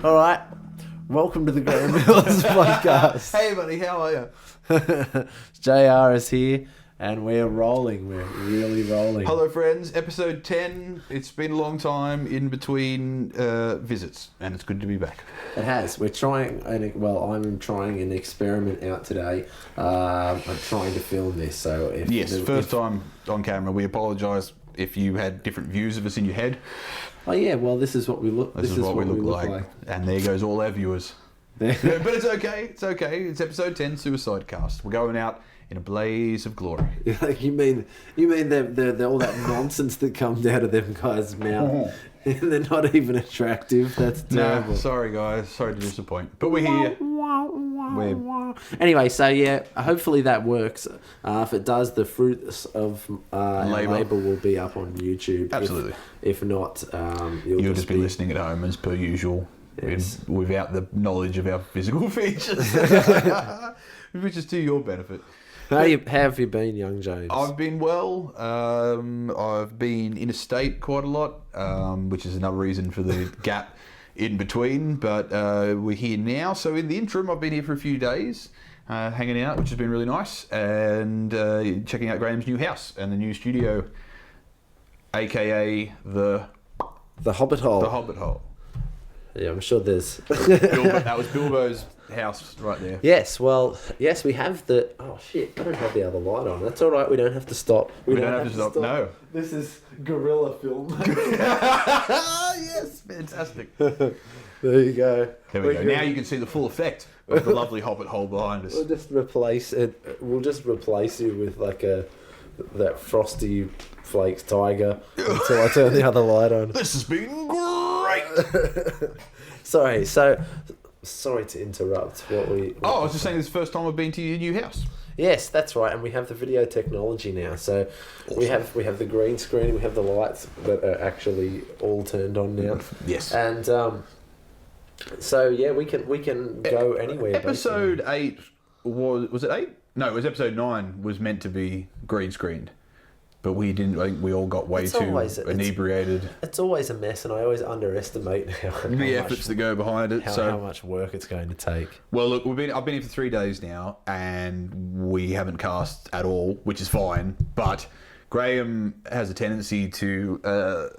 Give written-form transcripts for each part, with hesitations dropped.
All right. Welcome to the Graeme Mills Podcast. Hey, buddy, how are you? JR is here, and we're rolling. We're really rolling. Hello, friends. Episode 10. It's been a long time in between visits, and it's good to be back. It has. We're trying, I'm trying an experiment out today. I'm trying to film this. So First time on camera. We apologise if you had different views of us in your head. Oh yeah, well this is what we look. This is what we look like. And there goes all our viewers. But it's okay. It's okay. It's episode 10, Suicidecast. We're going out in a blaze of glory. You mean the all that nonsense that comes out of them guys' mouth? They're not even attractive. That's terrible. No, sorry guys. Sorry to disappoint. But we're here. Anyway, so yeah, hopefully that works. If it does, the fruits of labour will be up on YouTube. Absolutely. If not, you'll just be listening at home as per usual, yes. Without the knowledge of our physical features, which is to your benefit. How have you been, young James? I've been well. I've been interstate quite a lot, which is another reason for the gap in between. But we're here now. So in the interim, I've been here for a few days, hanging out, which has been really nice, and checking out Graham's new house and the new studio, aka the Hobbit Hole. The Hobbit Hole. Yeah, I'm sure there's... That was Bilbo's house right there. Yes, we have the... Oh, shit, I don't have the other light on. That's all right, we don't have to stop. We don't have to stop, no. This is guerrilla film. Yes, fantastic. There you go. There we go. Now you can see the full effect of the lovely Hobbit Hole behind us. We'll just replace you with like that Frosty Flakes tiger until I turn the other light on. This has been great. Sorry to interrupt. I was just saying, this is the first time I've been to your new house. Yes, that's right, and we have the video technology now. So awesome. we have the green screen, we have the lights that are actually all turned on now. Yes, and so yeah, we can go anywhere. Episode 8 was it 8? No, it was episode 9. Was meant to be green screened. But we didn't. I think we all got way too inebriated. It's always a mess, and I always underestimate the efforts that go behind it. How much work it's going to take. Well, look, I've been here for 3 days now, and we haven't cast at all, which is fine. But Graeme has a tendency to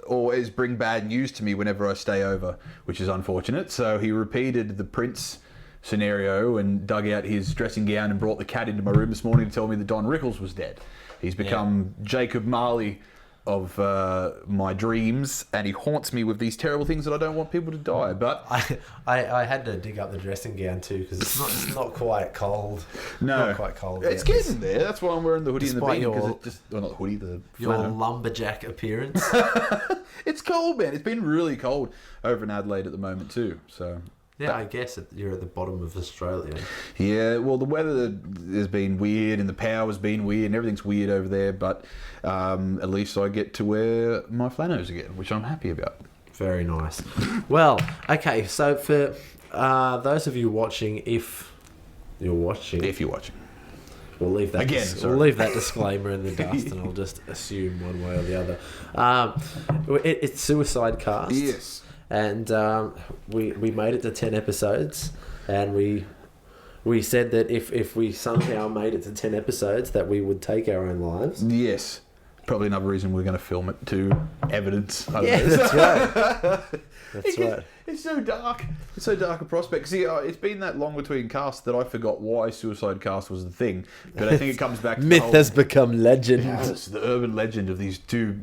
always bring bad news to me whenever I stay over, which is unfortunate. So he repeated the Prince scenario and dug out his dressing gown and brought the cat into my room this morning to tell me that Don Rickles was dead. He's become Jacob Marley of my dreams, and he haunts me with these terrible things that I don't want people to die. But I had to dig up the dressing gown too, because it's not quite cold. No, not quite cold. It's getting there. That's why I'm wearing the hoodie and the beanie, because it just not the hoodie, the your lumberjack appearance. It's cold, man. It's been really cold over in Adelaide at the moment too. So. Yeah, I guess you're at the bottom of Australia. Yeah, well, the weather has been weird and the power's been weird and everything's weird over there, but at least I get to wear my flannels again, which I'm happy about. Very nice. Well, okay, so for those of you watching, if you're watching... We'll leave that we'll leave that disclaimer in the dust, and I'll just assume one way or the other. It's Suicidecast. Yes. And we made it to 10 episodes, and we said that if we somehow made it to 10 episodes, that we would take our own lives. Yes. Probably another reason we're going to film it to evidence. That's right. That's right. It's so dark. It's so dark a prospect. See, it's been that long between casts that I forgot why Suicidecast was the thing. But I think it comes back to myth has become legend. It's the urban legend of these two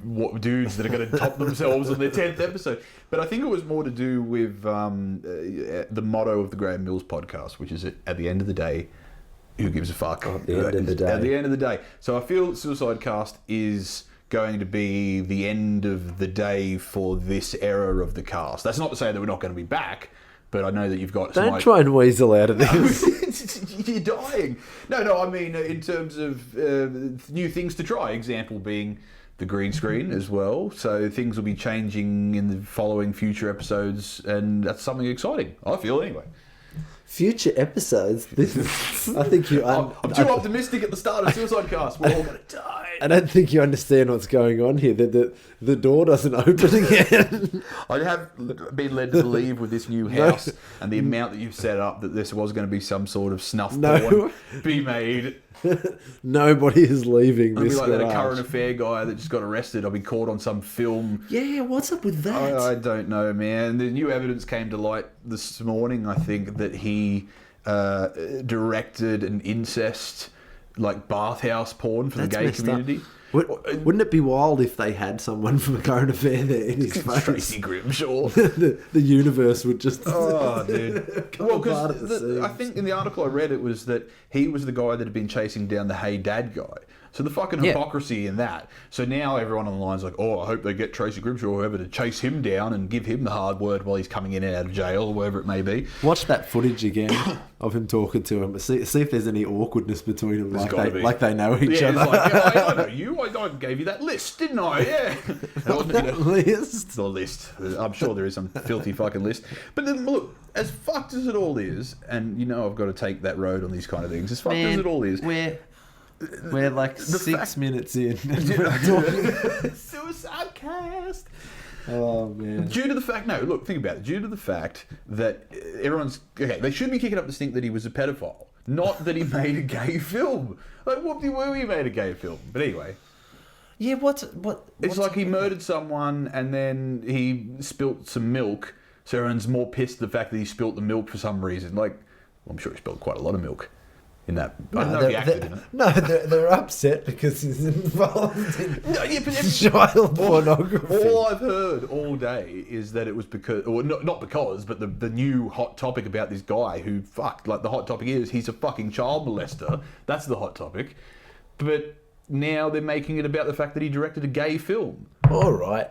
dudes that are going to top themselves on their 10th episode. But I think it was more to do with the motto of the Graeme Mills Podcast, which is at the end of the day, who gives a fuck? At the end of the day. At the end of the day. So I feel Suicidecast is going to be the end of the day for this era of the cast. That's not to say that we're not going to be back, but I know that you've got... Don't try and weasel out of this. You're dying. No, I mean, in terms of new things to try, example being the green screen as well. So things will be changing in the following future episodes, and that's something exciting, I feel anyway. future episodes. This is, I think you. I'm too optimistic at the start of Suicidecast. We're all gonna die. I don't think you understand what's going on here. The door doesn't open again. I have been led to believe with this new house and the amount that you've set up that this was going to be some sort of snuff porn be made. Nobody is leaving this garage. I'll be like that current affair guy that just got arrested. I'll be caught on some film. Yeah, what's up with that? I don't know, man. The new evidence came to light this morning, I think, that he directed an incest, like, bathhouse porn for the gay community. Wouldn't it be wild if they had someone from a current affair there in his face? Tracy Grimshaw. the universe would just... Oh, dude. Well, because I think in the article I read, it was that he was the guy that had been chasing down the Hey Dad guy. So the fucking hypocrisy in that. So now everyone on the line's like, I hope they get Tracy Grimshaw or whoever to chase him down and give him the hard word while he's coming in and out of jail or wherever it may be. Watch that footage again of him talking to him. See if there's any awkwardness between them, like they know each other. It's like, I know you. I gave you that list, didn't I? Yeah. List? The list. I'm sure there is some filthy fucking list. But then, look, as fucked as it all is, and I've got to take that road on these kind of things, as fucked as it all is... We're like 6 minutes in. Suicidecast. Oh, man. Due to the fact... No, look, think about it. Due to the fact that everyone's... Okay, they should be kicking up the stink that he was a pedophile. Not that he made a gay film. Like, what were he made a gay film? But anyway... Yeah, It's like he murdered someone and then he spilt some milk, so everyone's more pissed at the fact that he spilt the milk for some reason. Like, well, I'm sure he spilled quite a lot of milk in that. I don't know if he acted in it. No, they're upset because he's involved in child pornography. All I've heard all day is that it was because, or not because, but the new hot topic about this guy who fucked, like the hot topic is he's a fucking child molester. That's the hot topic. But... now they're making it about the fact that he directed a gay film. All right.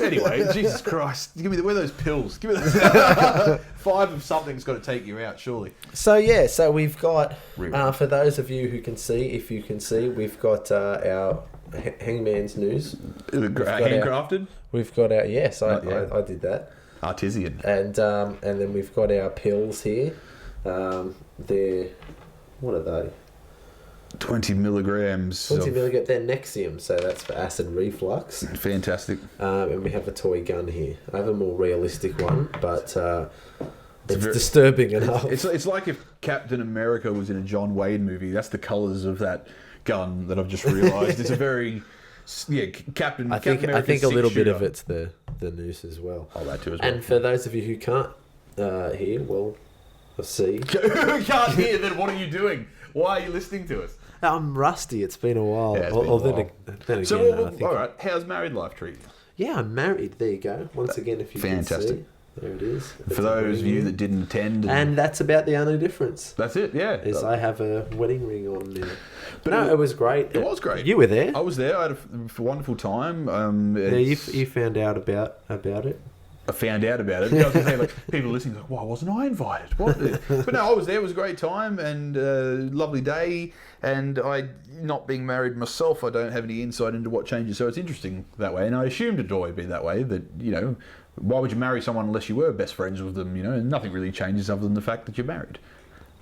Anyway, Jesus Christ. Where are those pills? Give me those. 5 of something's got to take you out, surely. So we've got, for those of you who can see, if you can see, we've got our Hangman's News. Handcrafted? We've got our, yes, I did that. Artisan. And then we've got our pills here. They're, what are they? 20 milligrams. 20 milligrams. They're Nexium, so that's for acid reflux. Fantastic. And we have a toy gun here. I have a more realistic one, but it's disturbing enough. It's like if Captain America was in a John Wayne movie. That's the colours of that gun that I've just realised. It's a very... Yeah, Captain America. I think a little bit of it's the noose as well. Oh, that too as well. And for those of you who can't hear, well, see. Who can't hear, then what are you doing? Why are you listening to us? I'm rusty. It's been a while. Yeah, then again, so, I think... all right. How's married life treating you? Yeah, I'm married. There you go. Once again, if you can see. There it is. For those of you that didn't attend. And that's about the only difference. That's it, yeah. Is I have a wedding ring on there. But no, it was great. It was great. You were there. I was there. I had a wonderful time. You found out about it. I found out about it. I was say, like, people listening like, why wasn't I invited? What? But no, I was there. It was a great time and lovely day. And not being married myself, I don't have any insight into what changes. So it's interesting that way. And I assumed it'd always be that way. That why would you marry someone unless you were best friends with them? And nothing really changes other than the fact that you're married,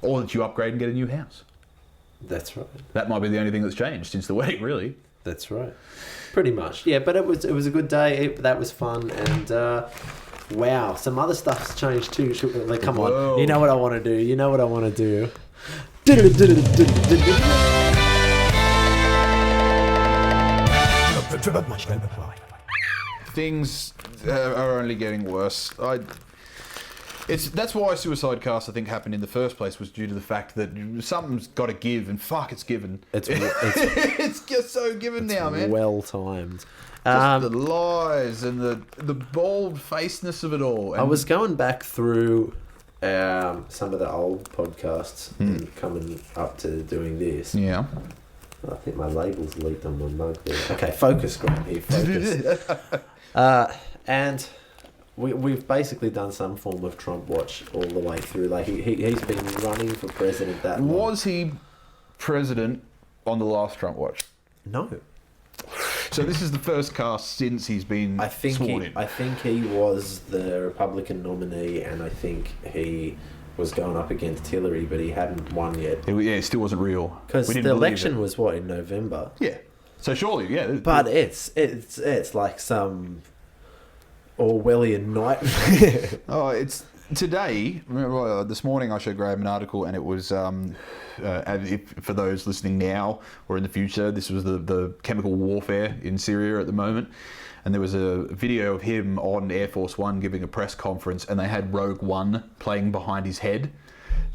or that you upgrade and get a new house. That's right. That might be the only thing that's changed since the wedding, really. That's right. Pretty much. Yeah, but it was a good day. That was fun. And wow, some other stuff's changed too. Like, come on. You know what I want to do. Things are only getting worse. That's why Suicidecast, I think, happened in the first place, was due to the fact that something's got to give, and fuck, it's given. It's just so given now, man. Well timed. Just the lies and the bald-facedness of it all. And I was going back through some of the old podcasts and coming up to doing this. Yeah. I think my label's leaked on my mug there. Okay, focus, Graeme. Here, focus. And we've basically done some form of Trump watch all the way through. Like he's been running for president that long. Was he president on the last Trump watch? No. So this is the first cast since he's been sworn in. I think he was the Republican nominee, and I think he was going up against Hillary, but he hadn't won yet. It still wasn't real. Because the election was, in November? Yeah. So surely, yeah. But it's like some Orwellian nightmare. Oh, it's... Today, remember, this morning I showed Graeme an article, and it was, for those listening now or in the future, this was the chemical warfare in Syria at the moment. And there was a video of him on Air Force One giving a press conference, and they had Rogue One playing behind his head.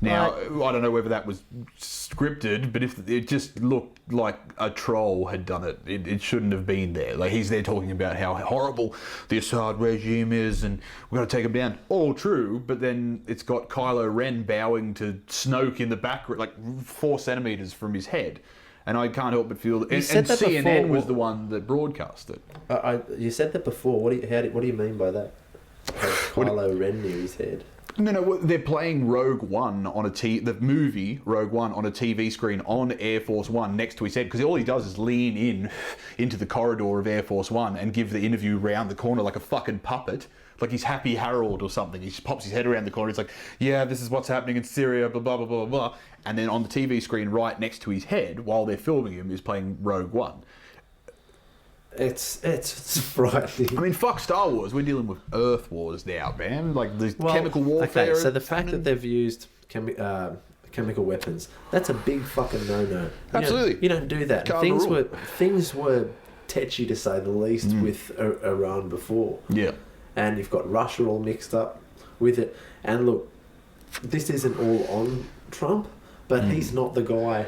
Now, I don't know whether that was scripted, but if it just looked like a troll had done it, it shouldn't have been there. Like, he's there talking about how horrible the Assad regime is and we've got to take him down. All true, but then it's got Kylo Ren bowing to Snoke in the background, like 4 centimetres from his head. And I can't help but feel that... And CNN was the one that broadcast it. You said that before. What do you mean by that? Kylo Ren near his head. No, they're playing Rogue One on the movie Rogue One on a TV screen on Air Force One next to his head, because all he does is lean into the corridor of Air Force One and give the interview round the corner like a fucking puppet, like he's Happy Harold or something. He just pops his head around the corner. He's like, yeah, this is what's happening in Syria, blah, blah, blah, blah, blah. And then on the TV screen right next to his head, while they're filming him, is playing Rogue One. It's frightening. I mean, fuck Star Wars. We're dealing with Earth Wars now, man. Like the chemical warfare. Okay, so the fact that they've used chemical weapons, that's a big fucking no-no. Absolutely. You don't do that. Things were tetchy, to say the least, with Iran before. Yeah. And you've got Russia all mixed up with it. And look, this isn't all on Trump, but he's not the guy.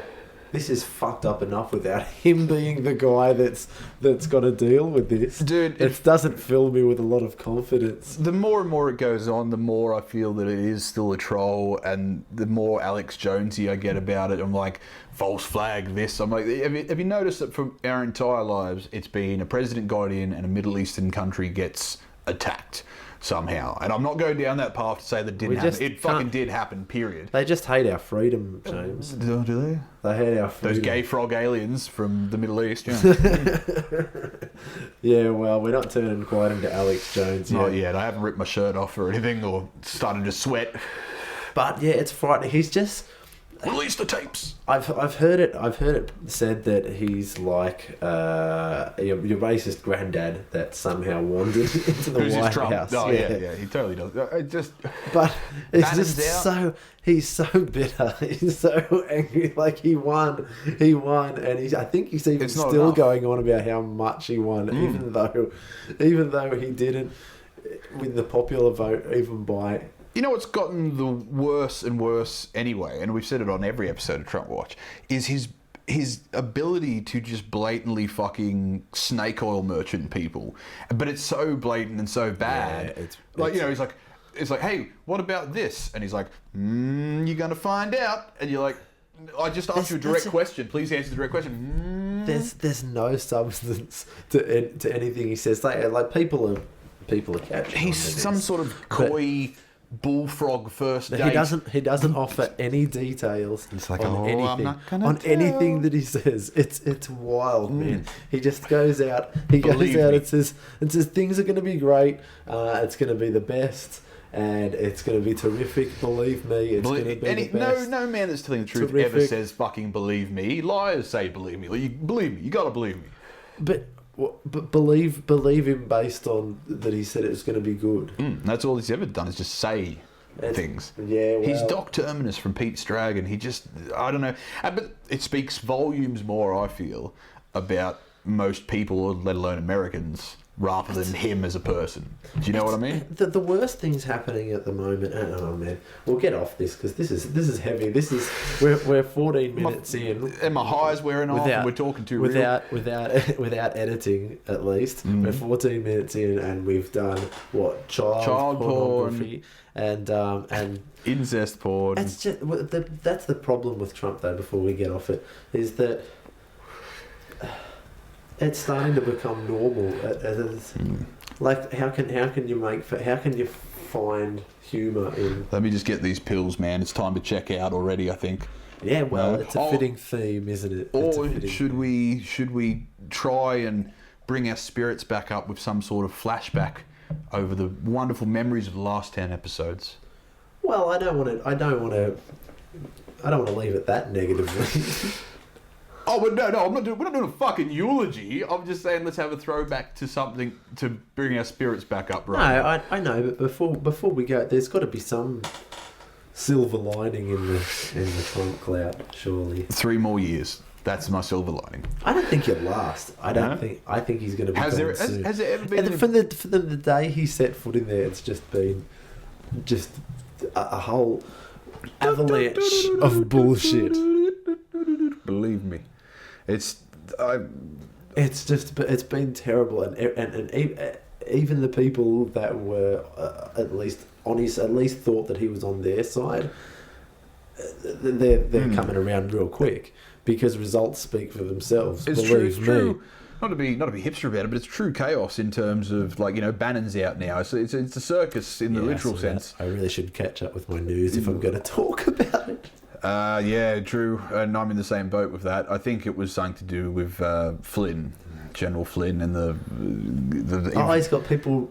This is fucked up enough without him being the guy that's got to deal with this. Dude, it doesn't fill me with a lot of confidence. The more and more it goes on, the more I feel that it is still a troll, and the more Alex Jonesy I get about it. I'm like, false flag this. I'm like, have you noticed that from our entire lives, it's been a president got in and a Middle Eastern country gets attacked somehow? And I'm not going down that path to say that didn't happen. It fucking did happen, period. They just hate our freedom, James. Do they? They hate our freedom. Those gay frog aliens from the Middle East, yeah. Yeah, well, we're not turning quite into Alex Jones yet. Not yet. I haven't ripped my shirt off or anything or started to sweat. But yeah, it's frightening. He's just... Release the tapes. I've heard it said that he's like your racist granddad that somehow wandered into the White House. Oh yeah, he totally does. But it's just he's so bitter. He's so angry. Like he won, and I think he's even still going on about how much he won, even though he didn't win the popular vote even by. You know what's gotten the worse and worse anyway, and we've said it on every episode of Trump Watch, is his ability to just blatantly fucking snake oil merchant people. But it's so blatant and so bad. Yeah, he's like, it's like, hey, what about this? And he's like, you're going to find out. And you're like, I just asked you a direct question. Please answer the direct question. There's no substance to anything he says. Like people are catching. He's some sort of coy... bullfrog first date. He doesn't offer any details. It's like, anything that he says. It's wild, man. He just goes out. And says things are going to be great. It's going to be the best, and it's going to be terrific. Believe me, it's going to be the best. No man that's telling the truth ever says fucking believe me. Liars say believe me. Believe me. You got to believe me. But believe him based on that he said it was going to be good. That's all he's ever done is just say things. Yeah, well, he's Doc Terminus from Pete's Dragon. He just, I don't know. But it speaks volumes more, I feel, about most people, let alone Americans, rather than him as a person. Do you know what I mean? The worst things happening at the moment. Oh man, we'll get off this because this is heavy. We're 14 minutes in, and my high's wearing off. And we're talking too without editing. At least we're 14 minutes in, and we've done what child pornography and incest porn. That's the problem with Trump, though. Before we get off it, is that. It's starting to become normal. Like, how can you find humour in? Let me just get these pills, man. It's time to check out already, I think. Yeah, well, it's a fitting theme, isn't it? Or should we try and bring our spirits back up with some sort of flashback over the wonderful memories of the last 10 episodes? Well, I don't want to leave it that negatively. Oh, but no, we're not doing a fucking eulogy. I'm just saying let's have a throwback to something to bring our spirits back up, right? No, I know, but before we go, there's got to be some silver lining in the Trump cloud, surely. 3 more years. That's my silver lining. I don't think he'll last. I think he's going to be gone soon. Has there ever been... From the day he set foot in there, it's just been a whole avalanche of bullshit. Believe me. It's been terrible, and even the people that were at least thought that he was on their side, they're coming around real quick because results speak for themselves. It's believe true. me. Not to be hipster about it, but it's true chaos in terms of Bannon's out now. So it's a circus in the literal sense. I really should catch up with my news if I'm going to talk about it. Yeah, true, and I'm in the same boat with that. I think it was something to do with Flynn, General Flynn, and the he's got people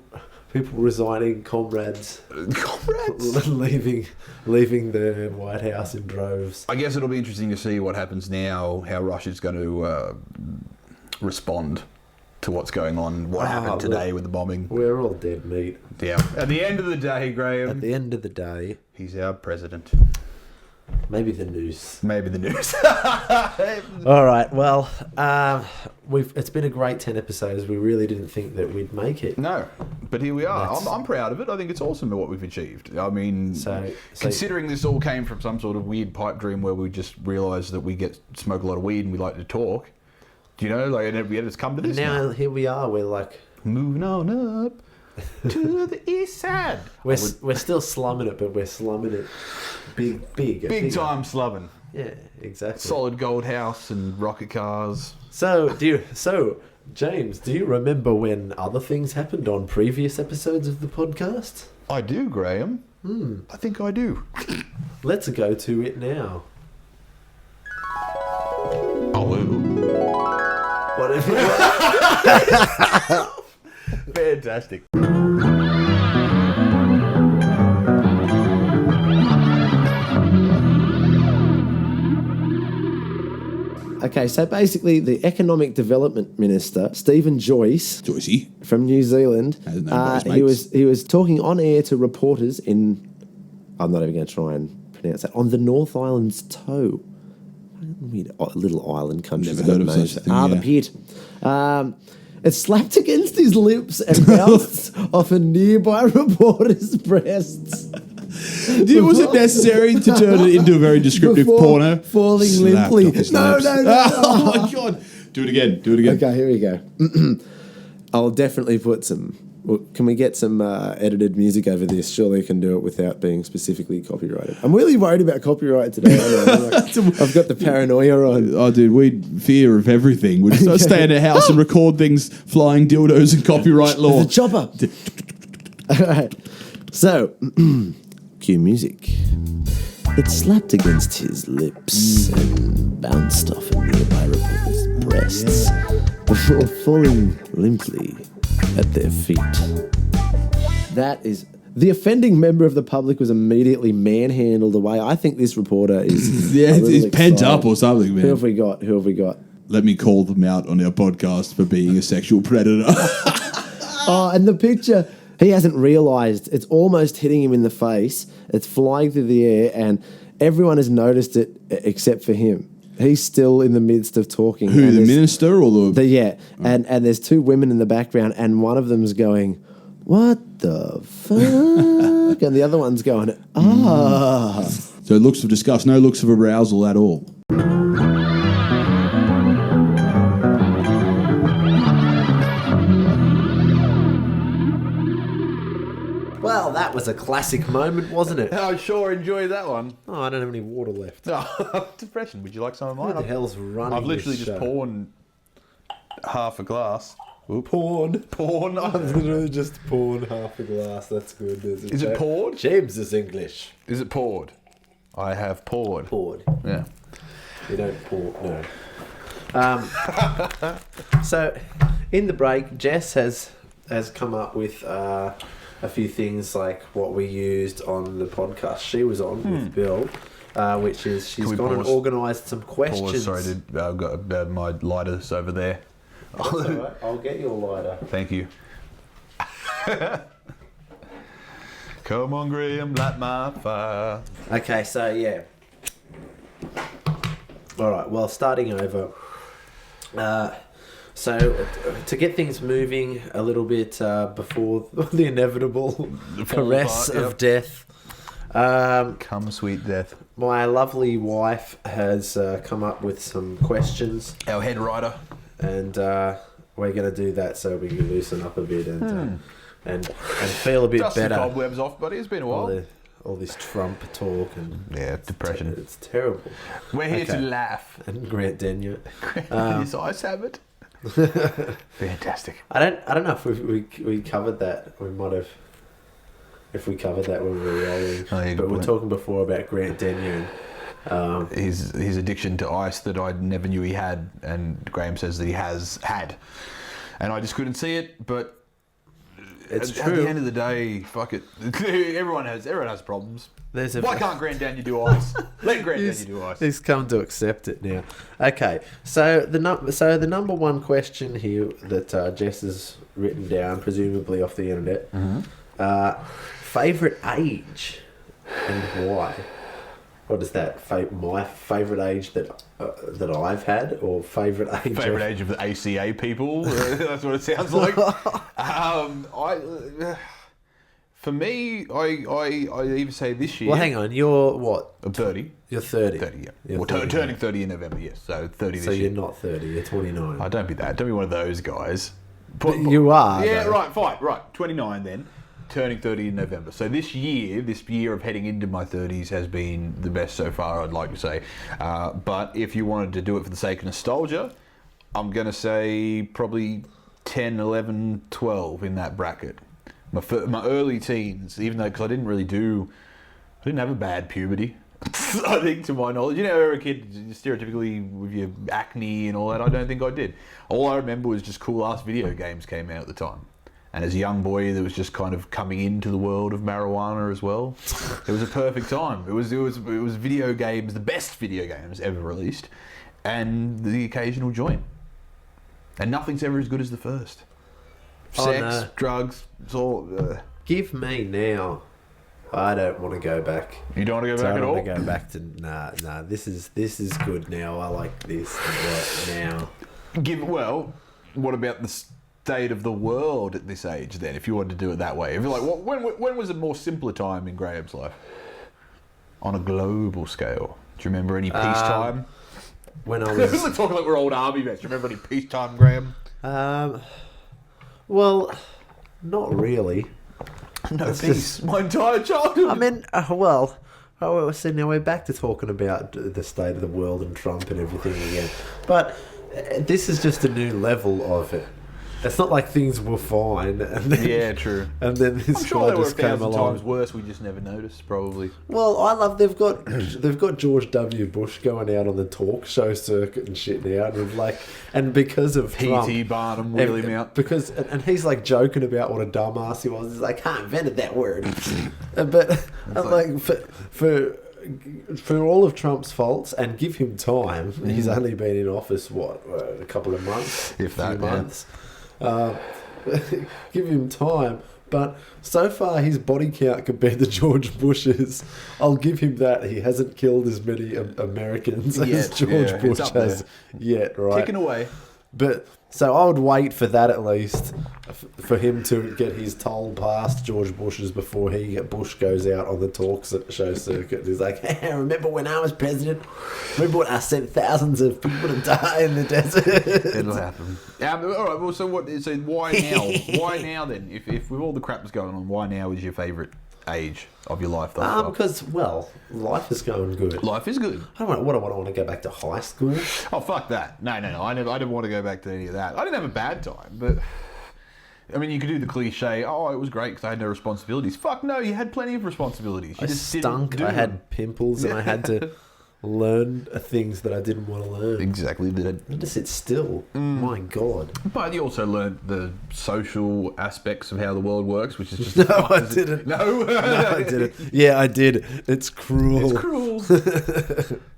resigning, comrades leaving the White House in droves. I guess it'll be interesting to see what happens now, how Russia's going to respond to what's going on, what happened today with the bombing. We're all dead meat. Yeah. At the end of the day, Graeme. At the end of the day, he's our president. Maybe the noose. All right. Well, it's been a great 10 episodes. We really didn't think that we'd make it. No, but here we are. I'm proud of it. I think it's awesome what we've achieved. I mean, considering this all came from some sort of weird pipe dream where we just realised that we smoke a lot of weed and we like to talk. Do you know? And it's come to this. Now here we are. We're moving on up to the east side. We're still slumming it, but we're slumming it big time slumming. Yeah, exactly. Solid gold house and rocket cars. So James, do you remember when other things happened on previous episodes of the podcast? I do, Graeme. I think I do. Let's go to it now. Whatever. Fantastic. Okay, so basically the Economic Development Minister, Stephen Joycey from New Zealand, he was talking on air to reporters in, I'm not even going to try and pronounce that, on the North Island's toe. Little island country. Never heard of such a thing. The Pit. It slapped against his lips and bounced off a nearby reporter's breasts. Was it necessary to turn it into a very descriptive porno? Falling limply. No. Oh my God. Do it again. Okay, here we go. I'll definitely put some... Well, can we get some edited music over this? Surely I can do it without being specifically copyrighted. I'm really worried about copyright today. I've got the paranoia on. Oh, dude, we'd fear of everything. We'd stay in a house and record things, flying dildos and copyright law. The chopper. All right. So, cue music. It slapped against his lips and bounced off a nearby reporter's breasts before falling limply at their feet. That is... The offending member of the public was immediately manhandled away. I think this reporter is... he's pent up or something, man. Who have we got? Let me call them out on our podcast for being a sexual predator. Oh, and the picture... He hasn't realised. It's almost hitting him in the face. It's flying through the air, and everyone has noticed it except for him. He's still in the midst of talking. Who, the minister or the... Yeah, and there's two women in the background, and one of them's going, what the fuck? And the other one's going, ah. So looks of disgust, no looks of arousal at all. Well, that was a classic moment, wasn't it? I sure enjoyed that one. Oh, I don't have any water left. Oh, depression. Would you like some of mine? Who the hell's running? I've literally just poured half a glass. Porn. I've literally just poured half a glass. That's good. Is it poured? James is English. Is it poured? I have poured. Poured. Yeah. You don't pour. No. So, in the break, Jess has come up with a a few things like what we used on the podcast she was on with Bill, which is she's gone and organised some questions. Sorry, I've got my lighters over there. That's all right. I'll get your lighter. Thank you. Come on, Graeme, light my fire. Okay, so yeah. All right. Well, starting over. So to get things moving a little bit before the inevitable caress of death. Come, sweet death. My lovely wife has come up with some questions. Our head writer. And we're going to do that so we can loosen up a bit and feel a bit Dust better. Dust the cobwebs off, buddy. It's been a while. All this Trump talk and depression. It's terrible. We're here to laugh. And Grant Denyer. His eyes have it. Fantastic. I don't know if we covered that. We might have. If we covered that when we were rolling. But we were talking before about Grant Denyer. His addiction to ice that I never knew he had, and Graeme says that he has had, and I just couldn't see it. But it's true. At the end of the day, fuck it. Everyone has problems. Why can't Grant Denyer do ice? Let Grant Denyer do ice. He's come to accept it now. Okay, so the number one question here that Jess has written down, presumably off the internet, favourite age and why? What is that? My favourite age that I've had, or favourite age? Favourite age of the ACA people. That's what it sounds like. For me, I even say this year. Well, hang on. You're what? I'm 30. You're 30. 30, yeah. Well, turning 30 in November, yes. So 30 this year. So you're not 30. You're 29. Oh, don't be that. Don't be one of those guys. You are. Yeah, though. right. Fine. Right. 29 then. Turning 30 in November. So this year of heading into my 30s has been the best so far, I'd like to say. But if you wanted to do it for the sake of nostalgia, I'm going to say probably 10, 11, 12 in that bracket. My early teens, even though, because I didn't have a bad puberty. I think, to my knowledge, you're a kid stereotypically with your acne and all that. I don't think I did. All I remember was just cool ass video games came out at the time. And as a young boy that was just kind of coming into the world of marijuana as well, it was a perfect time. It was video games, the best video games ever released, and the occasional joint. And nothing's ever as good as the first. Sex, drugs, it's all. Give me now. I don't want to go back. You don't want to go back at all? I don't want to go back to nah. This is good now. I like this now. What about the state of the world at this age then, if you wanted to do it that way? If you're like, when was a more simpler time in Graham's life? On a global scale. Do you remember any peacetime? When I was... We're talking like we're old army vets. Do you remember any peacetime, Graeme? Well, not really. No peace. My entire childhood. I mean, so now we're back to talking about the state of the world and Trump and everything again. But this is just a new level of it. It's not like things were fine. And then, true. And then this guy just came along. Times worse. We just never noticed, probably. Well, I love they've got George W. Bush going out on the talk show circuit and shit now, and because of Trump, P.T. Barnum, wheel him out and he's like joking about what a dumbass he was. He's like, I invented that word, but like for all of Trump's faults, and give him time. He's only been in office a couple of months, if that, months. Give him time, but so far his body count compared to George Bush's, I'll give him that. He hasn't killed as many Americans as George Bush has yet, right? Ticking away. But so I would wait for that at least, for him to get his toll past George Bush's before Bush goes out on the talk show circuit. He's like, hey, remember when I was president? Remember when I sent thousands of people to die in the desert? It'll happen. All right. Well, so why now? Why now then? If with all the crap that's going on, why now is your favourite age of your life? Because life is going good. Life is good. I don't want to go back to high school. Oh, fuck that. No. I never want to go back to any of that. I didn't have a bad time, but I mean, you could do the cliche, oh, it was great because I had no responsibilities. Fuck no, you had plenty of responsibilities. You I stunk. I had pimples and I had to learn things that I didn't want to learn. Exactly. I just sit still. My God. But you also learned the social aspects of how the world works, which is just... No, I didn't. No? No, I didn't. Yeah, I did. It's cruel. It's cruel.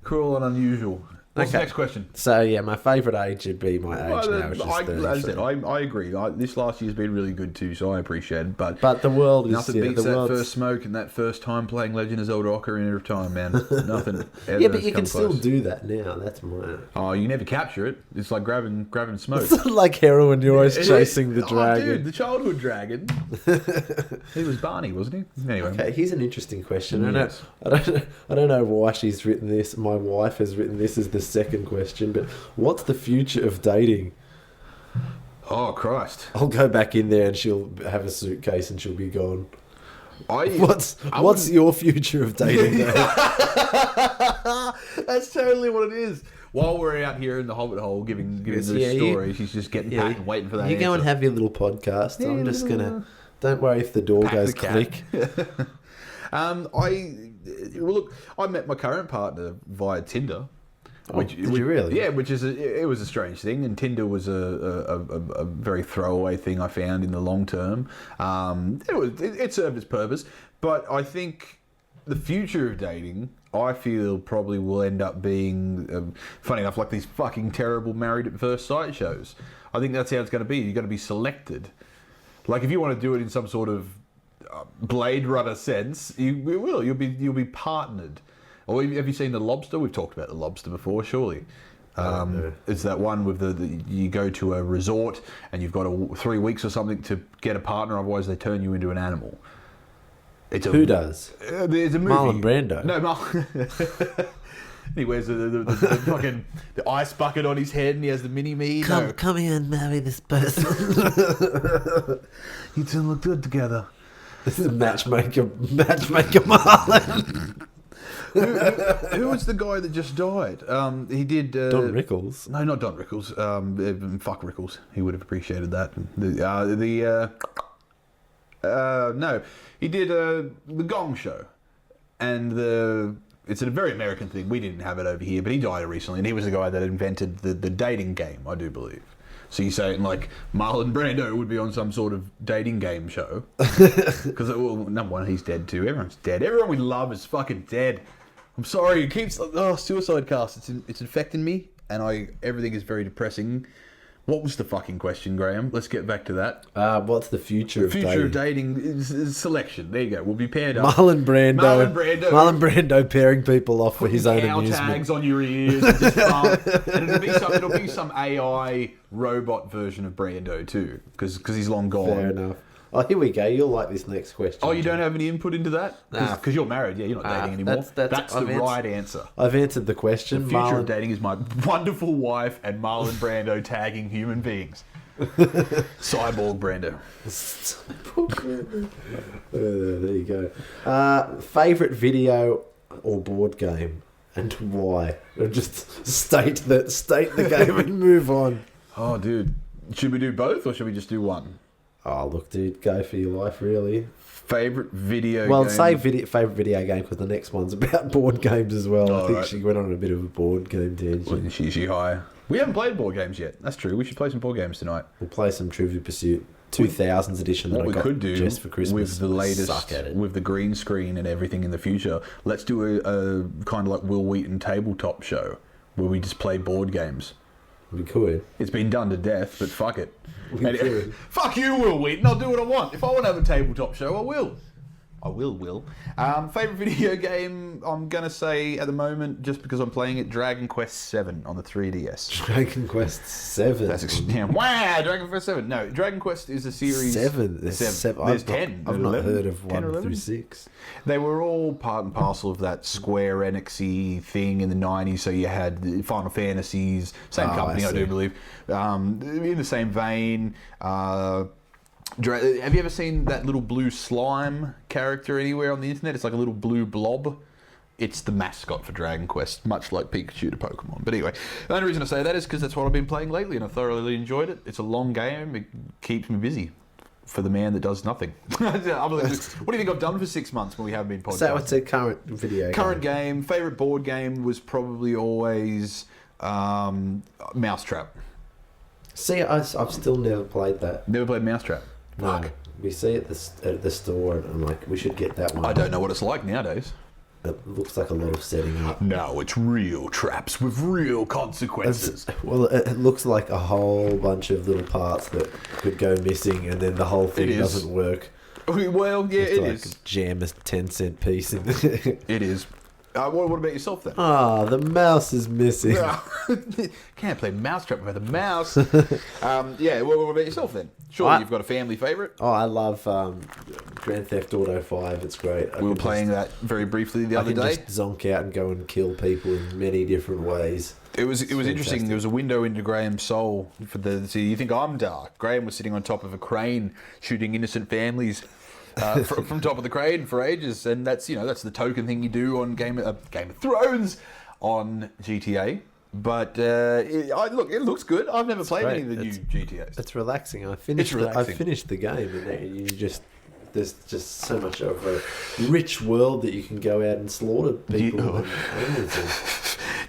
Cruel and unusual. What's the next question? So, yeah, my favourite age would be my age now, which is 30. As I said, I agree. This last year's been really good too, so I appreciate it. But the world is... Nothing beats that first smoke and that first time playing Legend of Zelda Ocarina of Time, man. Nothing. Yeah, but you can still do that now. That's my... Oh, you never capture it. It's like grabbing smoke. It's like heroin. You're always chasing the dragon. Oh, dude, the childhood dragon. He was Barney, wasn't he? Anyway. Okay, here's an interesting question. Yes. I don't know why she's written this. My wife has written this as the second question, but what's the future of dating? Oh, Christ. I'll go back in there and she'll have a suitcase and she'll be gone. What's your future of dating? That's totally what it is. While we're out here in the Hobbit hole giving this story, she's just getting pat and waiting for that You go and have your little podcast. I'm just going to... Don't worry if the door goes click. Look, I met my current partner via Tinder. Did you really? Yeah, it was a strange thing, and Tinder was a very throwaway thing I found in the long term. It served its purpose, but I think the future of dating, I feel, probably will end up being, funny enough, like these fucking terrible Married at First Sight shows. I think that's how it's going to be. You're going to be selected. Like if you want to do it in some sort of Blade Runner sense, you will. You'll be partnered. Or have you seen The Lobster? We've talked about The Lobster before, surely. It's that one with you go to a resort and you've got 3 weeks or something to get a partner, otherwise they turn you into an animal. Who does? It's a movie. Marlon Brando. No, he wears the fucking the ice bucket on his head and he has the mini-me. Come here and marry this person. You two look good together. This is matchmaker Marlon. Who was the guy that just died? He did... Don Rickles. No, not Don Rickles. Fuck Rickles. He would have appreciated that. No, he did The Gong Show. And it's a very American thing. We didn't have it over here, but he died recently. And he was the guy that invented the dating game, I do believe. So you're saying, like, Marlon Brando would be on some sort of dating game show? Because, number one, he's dead too. Everyone's dead. Everyone we love is fucking dead. I'm sorry. It keeps... Suicidecast. It's infecting me, and everything is very depressing. What was the fucking question, Graeme? Let's get back to that. What's the future of dating? The future of dating is selection. There you go. We'll be paired up. Marlon Brando pairing people off for his own amusement. Tags on your ears. And just and it'll be some AI robot version of Brando too, because he's long gone. Fair enough. Oh, here we go. You'll like this next question. Oh, you don't have any input into that? Because you're married. Yeah, you're not dating anymore. That's the right answer. I've answered the question. The future of dating is my wonderful wife and Marlon Brando tagging human beings. Cyborg Brando. There you go. Favourite video or board game and why? Or just state the game and move on. Oh, dude. Should we do both or should we just do one? Oh, look, dude, go for your life, really. Favourite video game? Well, say favourite video game because the next one's about board games as well. I think she went on a bit of a board game tangent. Wasn't she high? We haven't played board games yet. That's true. We should play some board games tonight. We'll play some Trivial Pursuit 2000s edition that I got just for Christmas. With the latest, with the green screen and everything in the future, let's do a kind of like Will Wheaton tabletop show where we just play board games. We could. It's been done to death, but fuck it. Fuck you, Will Wheaton. I'll do what I want. If I want to have a tabletop show, I will. Will. Favourite video game, I'm going to say at the moment, just because I'm playing it, Dragon Quest VII on the 3DS. Dragon Quest VII? Wow, Dragon Quest VII. No, Dragon Quest is a series... There's 10. I've not heard of 1 through 6. They were all part and parcel of that Square Enix-y thing in the 90s, so you had the Final Fantasies, same company, I do believe. In the same vein... have you ever seen that little blue slime character anywhere on the internet? It's like a little blue blob. It's the mascot for Dragon Quest, much like Pikachu to Pokemon. But anyway, the only reason I say that is because that's what I've been playing lately and I thoroughly enjoyed it. It's a long game. It keeps me busy. for the man that does nothing. What do you think I've done for 6 months when we haven't been podcasting? So what's a current video Current game. Favourite board game was probably always Mousetrap. See, I've still never played that. Never played Mousetrap? No. We see it at the store, and I'm like, we should get that one. I don't know what it's like nowadays. It looks like a lot of setting up. No, it's real traps with real consequences. It looks like a whole bunch of little parts that could go missing, and then the whole thing doesn't work. Well, yeah, it is. Jam a 10-cent piece in. It is. What about yourself then? The mouse is missing. Can't play Mousetrap without the mouse. What about yourself then? Surely you've got a family favourite? Oh, I love Grand Theft Auto 5. It's great. We were playing that very briefly the other day. I can just zonk out and go and kill people in many different ways. It was interesting. There was a window into Graham's soul. So you think I'm dark? Graham was sitting on top of a crane shooting innocent families. From top of the crane for ages, and that's the token thing you do on Game of Thrones on GTA. But it looks good. I've never played any of the new GTAs. It's relaxing. I finished the game, and there's just so much of a rich world that you can go out and slaughter people. Do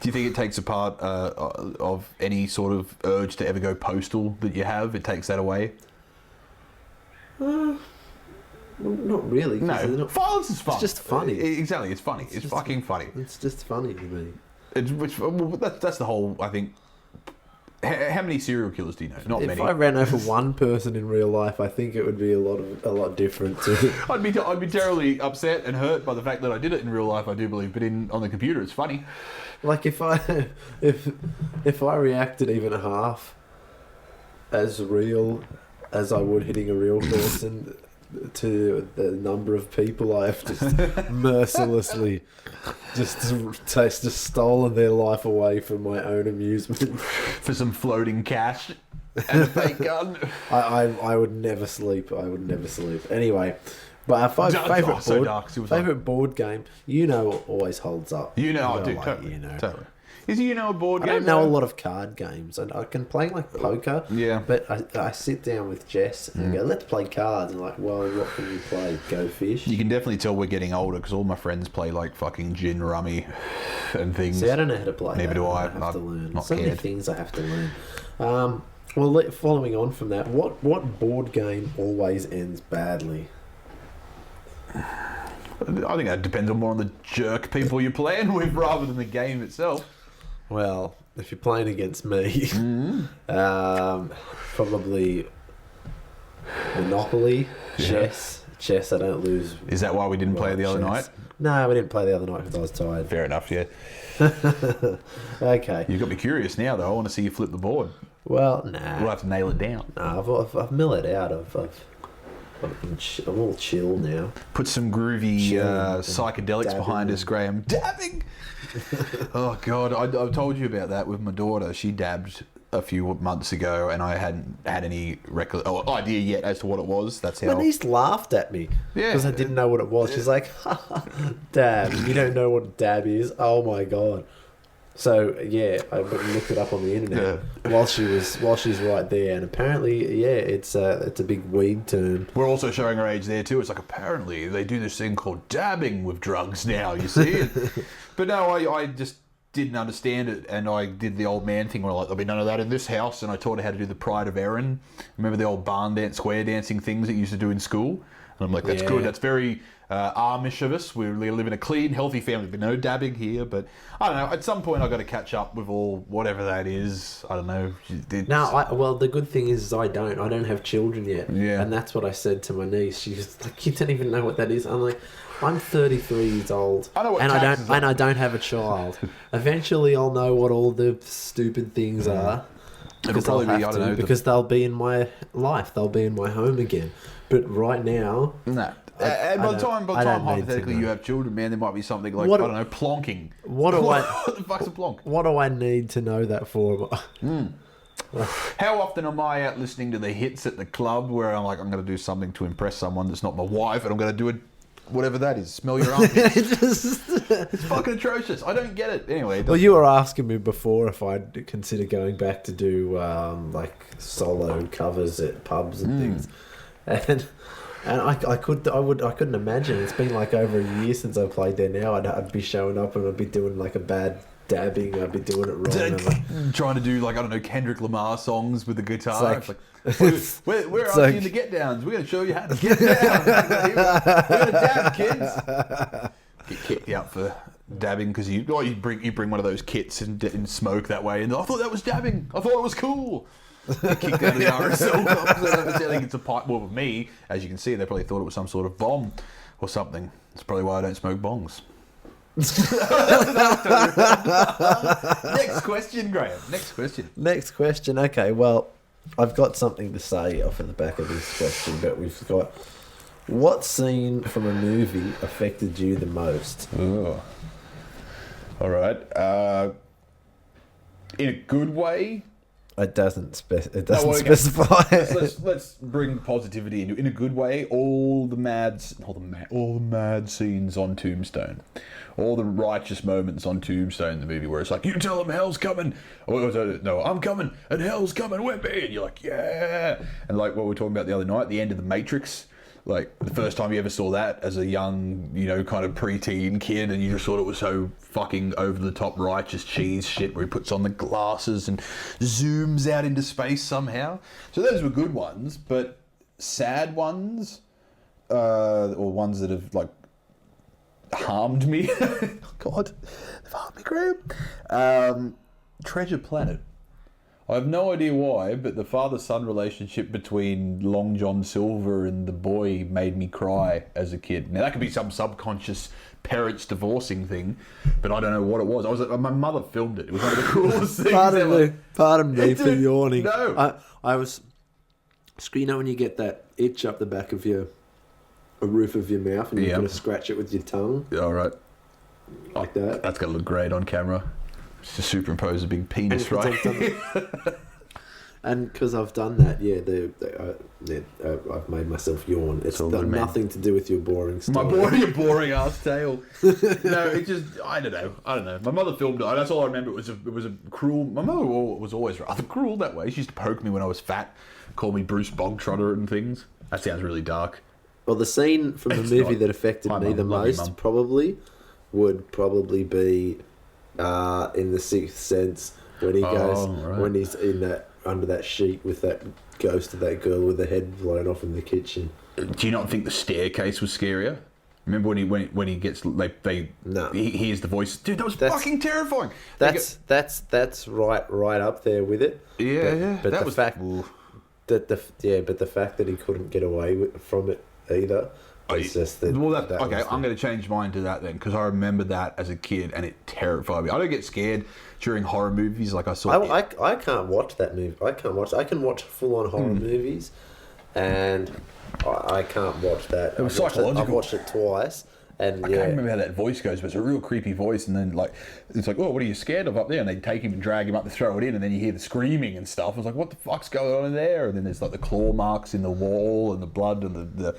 you think it takes a part of any sort of urge to ever go postal that you have? It takes that away. Not really. No, violence is fun. It's just funny. Exactly, it's funny. It's fucking funny. It's just funny to me. That's the whole, I think. How many serial killers do you know? Not many. If I ran over one person in real life, I think it would be a lot different too. I'd be terribly upset and hurt by the fact that I did it in real life. I do believe, but on the computer, it's funny. Like if I reacted even half as real as I would hitting a real person. To the number of people I have just mercilessly just stolen their life away for my own amusement. For some floating cash and a fake gun. I would never sleep. Anyway, but our favourite board game, always holds up. I do, totally. Totally. Is a board game? I don't know a lot of card games, and I can play like poker. Yeah. But I sit down with Jess and go, let's play cards. And like, well, what can you play? Go fish. You can definitely tell we're getting older because all my friends play like fucking gin rummy and things. See, I don't know how to play. Neither do I. I have to learn. Not so many things I have to learn. Well, following on from that, what board game always ends badly? I think that depends more on the jerk people you're playing with rather than the game itself. Well, if you're playing against me, probably Monopoly, chess. Chess, I don't lose. Is that why we didn't play the other night? No, we didn't play the other night because I was tired. Fair enough, yeah. Okay. You've got me curious now, though. I want to see you flip the board. Well, nah. We'll have to nail it down. No, I've mellowed out. I'm all chill now. Put some groovy psychedelics behind us, Graham. Dabbing! Oh, God. I've told you about that with my daughter. She dabbed a few months ago, and I hadn't had any idea yet as to what it was. That's how... My niece laughed at me because I didn't know what it was. She's like, dab. You don't know what dab is? Oh, my God. So yeah, I looked it up on the internet while she's right there, and apparently, it's a big weed term. We're also showing our age there too. It's like apparently they do this thing called dabbing with drugs now. You see, but no, I just didn't understand it, and I did the old man thing where there'll be none of that in this house, and I taught her how to do the Pride of Erin. Remember the old barn dance, square dancing things that you used to do in school? And I'm like, that's good. That's very Amish of us. We live in a clean, healthy family, but no dabbing here. But I don't know. At some point, I've got to catch up with all whatever that is. I don't know. Well, the good thing is I don't have children yet. Yeah. And that's what I said to my niece. She's like, you don't even know what that is. I'm like, I'm 33 years old. I know what I don't have a child. Eventually, I'll know what all the stupid things are. Because because they'll be in my life. They'll be in my home again. But right now... No. And by the time hypothetically you have children, man, there might be something like, I don't know, plonking. What the fuck's a plonk? What do I need to know that for? How often am I out listening to the hits at the club where I'm like, I'm going to do something to impress someone that's not my wife, and I'm going to do it, whatever that is, smell your armpits. It's fucking atrocious. I don't get it. Anyway. Well, you were asking me before if I'd consider going back to do like solo covers at pubs and things. And I couldn't imagine. It's been like over a year since I played there now. I'd be showing up and I'd be doing like a bad dabbing. I'd be doing it wrong. Trying to do like, I don't know, Kendrick Lamar songs with the guitar. It's like, where are you in the get downs? We're going to show you how to get down. We're going to dab, kids. Get kicked out for dabbing because you bring one of those kits and smoke that way. And I thought that was dabbing. I thought it was cool. Get kicked out of the RSL club. I think it's a pipe. Well, with me, as you can see, they probably thought it was some sort of bomb or something. That's probably why I don't smoke bongs. Next question, Graeme. Next question. Okay, well, I've got something to say off of the back of this question, but we've got, what scene from a movie affected you the most? Oh. All right. In a good way. It doesn't specify. Let's bring positivity in a good way. All the mad scenes on Tombstone, all the righteous moments on Tombstone in the movie where it's like, you tell them hell's coming, or no, I'm coming and hell's coming with me, and you're like, yeah, and like what we were talking about the other night, the end of The Matrix. Like, the first time you ever saw that as a young, kind of preteen kid, and you just thought it was so fucking over-the-top righteous cheese shit where he puts on the glasses and zooms out into space somehow. So those were good ones, but sad ones, or ones that have, like, harmed me. God, they've harmed me, Graeme. Treasure Planet. I have no idea why, but the father-son relationship between Long John Silver and the boy made me cry as a kid. Now, that could be some subconscious parents divorcing thing, but I don't know what it was. My mother filmed it. It was one of the coolest things. Pardon me for yawning. No. I was... when you get that itch up the back of a roof of your mouth and you're going to scratch it with your tongue? All right. Like that. That's going to look great on camera. Just to superimpose a big penis, right? And because I've done that, I've made myself yawn. It's nothing to do with your boring story. Your boring ass tale. No, it just, I don't know. My mother filmed it. That's all I remember. It was a cruel. My mother was always rather cruel that way. She used to poke me when I was fat, call me Bruce Bogtrotter and things. That sounds really dark. Well, the scene from the movie that affected me the most would probably be in The Sixth Sense when he when he's in that under that sheet with that ghost of that girl with the head blown off in the kitchen. Do you not think the staircase was scarier? Remember when he gets he hears the voice. Dude, that was fucking terrifying. That's right up there with it. Yeah, but the fact that he couldn't get away from it either. It's just that. Well, I'm going to change mine to that then, because I remember that as a kid and it terrified me. I don't get scared during horror movies like I saw. I can't watch that movie. I can watch full-on horror movies, and I can't watch that. It was psychological. I've watched it twice. And I can't remember how that voice goes, but it's a real creepy voice. And then it's like, oh, what are you scared of up there? And they take him and drag him up to throw it in, and then you hear the screaming and stuff. I was like, what the fuck's going on in there? And then there's like the claw marks in the wall and the blood and the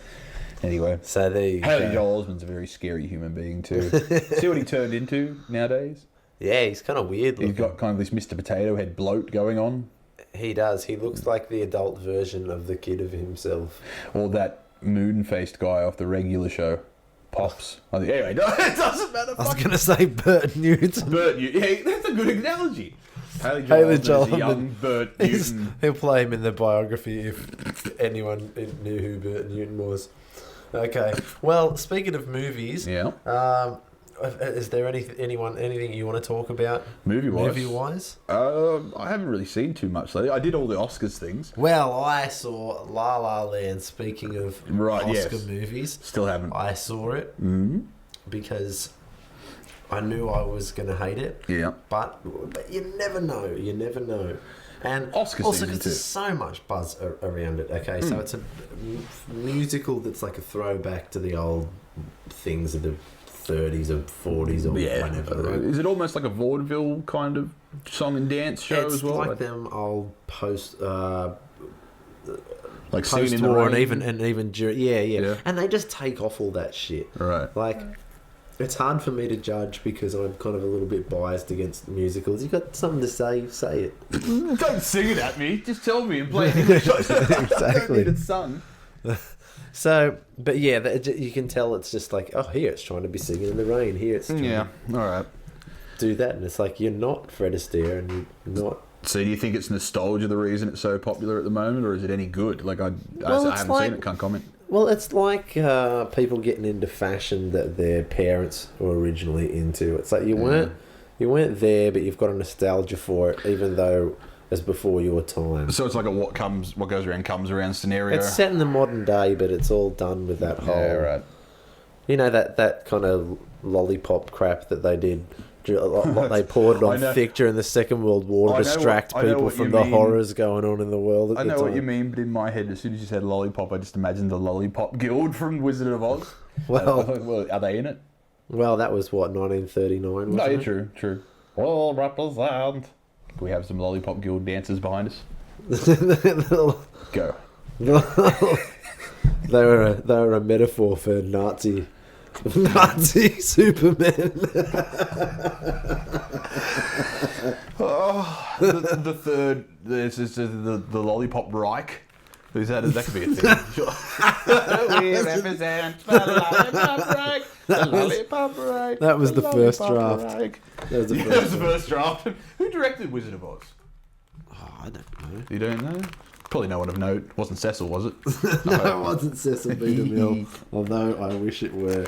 anyway. So there you go. Haley Joel Osment's a very scary human being too. See what he turned into nowadays? Yeah, he's kind of weird looking. He's got kind of this Mr. Potato Head bloat going on. He does. He looks like the adult version of the kid of himself. Or that moon-faced guy off the regular show. Pops. Anyway, it doesn't matter. I was going to say Bert Newton. Yeah, that's a good analogy. Haley Joel Osment, young Bert Newton. He'll play him in the biography if anyone knew who Bert Newton was. Okay. Well, speaking of movies, is there anything you want to talk about? Movie-wise? I haven't really seen too much lately. I did all the Oscars things. Well, I saw La La Land. Speaking of Oscar movies, still haven't. I saw it because I knew I was going to hate it. Yeah. But you never know. You never know. And Oscar also because there's so much buzz around it. Okay, so it's a musical that's like a throwback to the old things of the 30s or 40s or whatever. Right? Is it almost like a vaudeville kind of song and dance show as well? It's like them old post-war and even during yeah. And they just take off all that shit. Right. Like, it's hard for me to judge because I'm kind of a little bit biased against musicals. You've got something to say it. Don't sing it at me. Just tell me and play it in English. Exactly. I don't need it sung. So, but yeah, you can tell it's just like, oh, here it's trying to be singing in the rain. Here it's trying all right. Do that, and it's like you're not Fred Astaire, and you're not. So, do you think it's nostalgia the reason it's so popular at the moment, or is it any good? Like, I haven't seen it, can't comment. Well, it's like people getting into fashion that their parents were originally into. It's like you weren't there, but you've got a nostalgia for it, even though it's before your time. So it's like a what goes around comes around scenario. It's set in the modern day, but it's all done with that whole. Yeah, right. You know that kind of lollipop crap that they did. They poured it on thick during the Second World War to distract people from the horrors going on in the world. I know what you mean, but in my head, as soon as you said lollipop, I just imagined the Lollipop Guild from Wizard of Oz. Well, are they in it? Well, that was what 1939. No, true. Well, represent. Can we have some Lollipop Guild dancers behind us? Go. They were a metaphor for Nazi Superman. The third, this is the Lollipop Reich. Is that could be a thing? We represent the Lollipop Reich. The Lollipop Reich. That was the first draft. That was the first draft. Who directed Wizard of Oz? Oh, I don't know. You don't know? Probably no one of note. Wasn't Cecil, was it? No, it wasn't Cecil B. DeMille. Although I wish it were.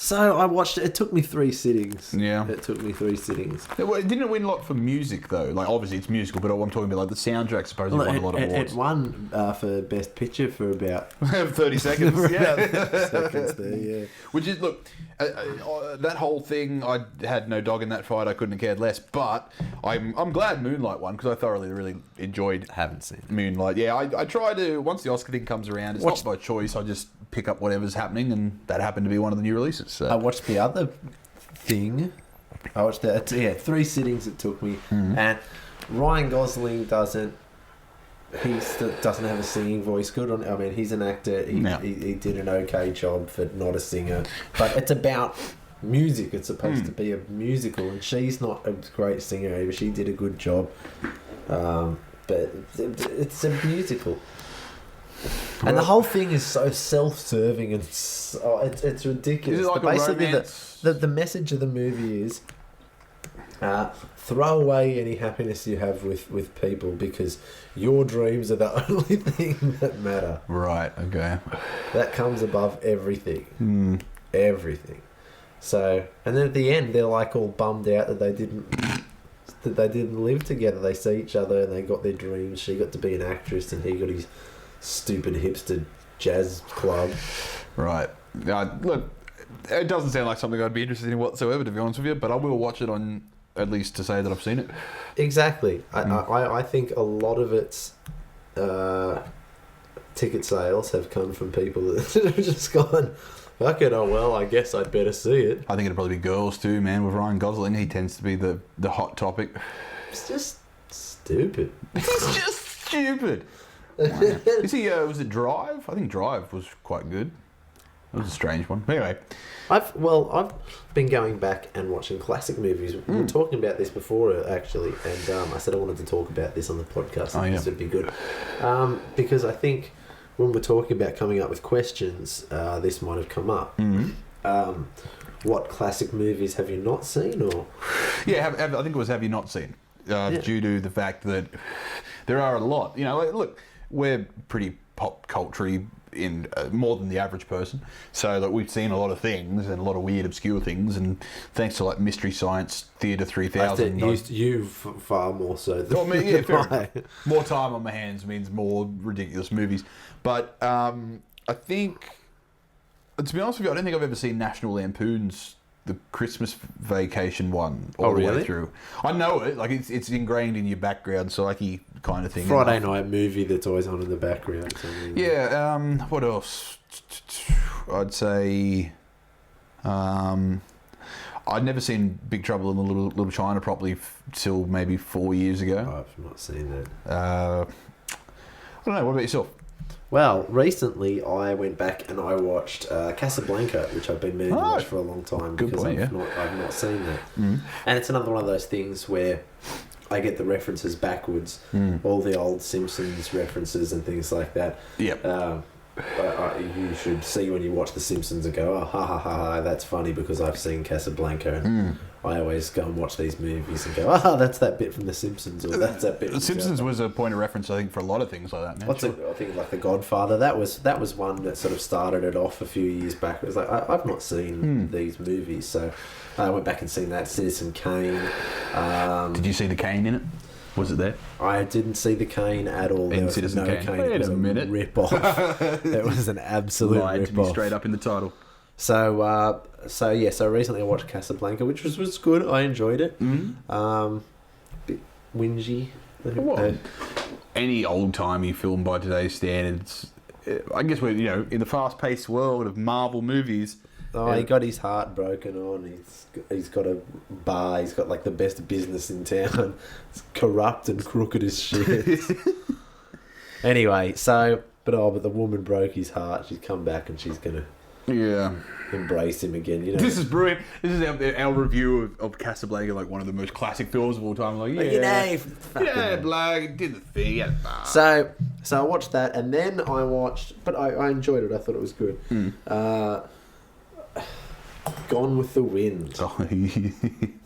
So I watched it. It took me 3 sittings. Yeah. It took me 3 sittings. Didn't it win a lot for music, though? Like, obviously it's musical, but I'm talking about, like, the soundtrack supposedly won a lot of awards. It won for Best Picture for about... 30 seconds, yeah. seconds there, yeah. Which is, look, that whole thing, I had no dog in that fight. I couldn't have cared less. But I'm glad Moonlight won, because I thoroughly really enjoyed Haven't seen it. Moonlight. Yeah, I try to, once the Oscar thing comes around, it's not by choice. I just pick up whatever's happening, and that happened to be one of the new releases. So. I watched the other thing. I watched that. Yeah, 3 sittings it took me. Mm-hmm. And Ryan Gosling doesn't have a singing voice. Good on. I mean, he's an actor. He did an okay job for not a singer. But it's about music. It's supposed to be a musical, and she's not a great singer either. She did a good job. But it's a musical. And the whole thing is so self-serving and it's ridiculous. Is it like basically, the message of the movie is throw away any happiness you have with people because your dreams are the only thing that matter. Right, okay. That comes above everything. Everything. So, and then at the end, they're like all bummed out that they didn't live together. They see each other and they got their dreams. She got to be an actress and he got his stupid hipster jazz club. Right. Look, it doesn't sound like something I'd be interested in whatsoever, to be honest with you, but I will watch it on, at least to say that I've seen it. Exactly. I think a lot of its ticket sales have come from people that have just gone, fuck it, oh well, I guess I'd better see it. I think it'd probably be girls too, man. With Ryan Gosling, he tends to be the hot topic. It's just stupid. It's just stupid. Is he? Was it Drive? I think Drive was quite good. It was a strange one. Anyway, I've been going back and watching classic movies. We were talking about this before, actually, and I said I wanted to talk about this on the podcast. This would be good because I think when we're talking about coming up with questions, this might have come up. Mm-hmm. What classic movies have you not seen? Or I think it was have you not seen? Due to the fact that there are a lot. You know, look. We're pretty pop culture-y in more than the average person, so like we've seen a lot of things and a lot of weird, obscure things, and thanks to like Mystery Science Theatre 3000, you far more so. Than fair. More time on my hands means more ridiculous movies. But I think, to be honest with you, I don't think I've ever seen National Lampoon's The Christmas Vacation one all the way through. I know it, like it's ingrained in your background, psyche kind of thing. Friday night movie that's always on in the background. What else? I'd say I'd never seen Big Trouble in Little China properly till maybe 4 years ago. I've not seen that. I don't know. What about yourself? Well, recently I went back and I watched Casablanca, which I've been meaning to watch for a long time because I've not seen that. And it's another one of those things where I get the references backwards, all the old Simpsons references and things like that. Yep. You should see when you watch The Simpsons and go, oh, ha ha ha, that's funny because I've seen Casablanca. And I always go and watch these movies and go, that's that bit from The Simpsons, or that's that bit. The Simpsons was a point of reference, I think, for a lot of things like that. I think like The Godfather. That was one that sort of started it off a few years back. It was like I've not seen these movies, so I went back and seen that. Citizen Kane. Did you see the Kane in it? Was it there? I didn't see the Cane at all. In Citizen Kane. Wait a minute. Rip-off. It was an absolute Lied rip-off. To me straight up in the title. So recently I watched Casablanca, which was good. I enjoyed it. Bit whingy. Any old-timey film by today's standards, I guess we're, in the fast-paced world of Marvel movies. Oh, he got his heart broken on. He's got a bar. He's got like the best business in town. It's corrupt and crooked as shit. Anyway, but the woman broke his heart. She's come back and she's gonna embrace him again. This is brilliant. This is our review of Casablanca, like one of the most classic films of all time. Like, bloke, did the thing. So I watched that, and then I watched, but I enjoyed it. I thought it was good. Gone with the Wind.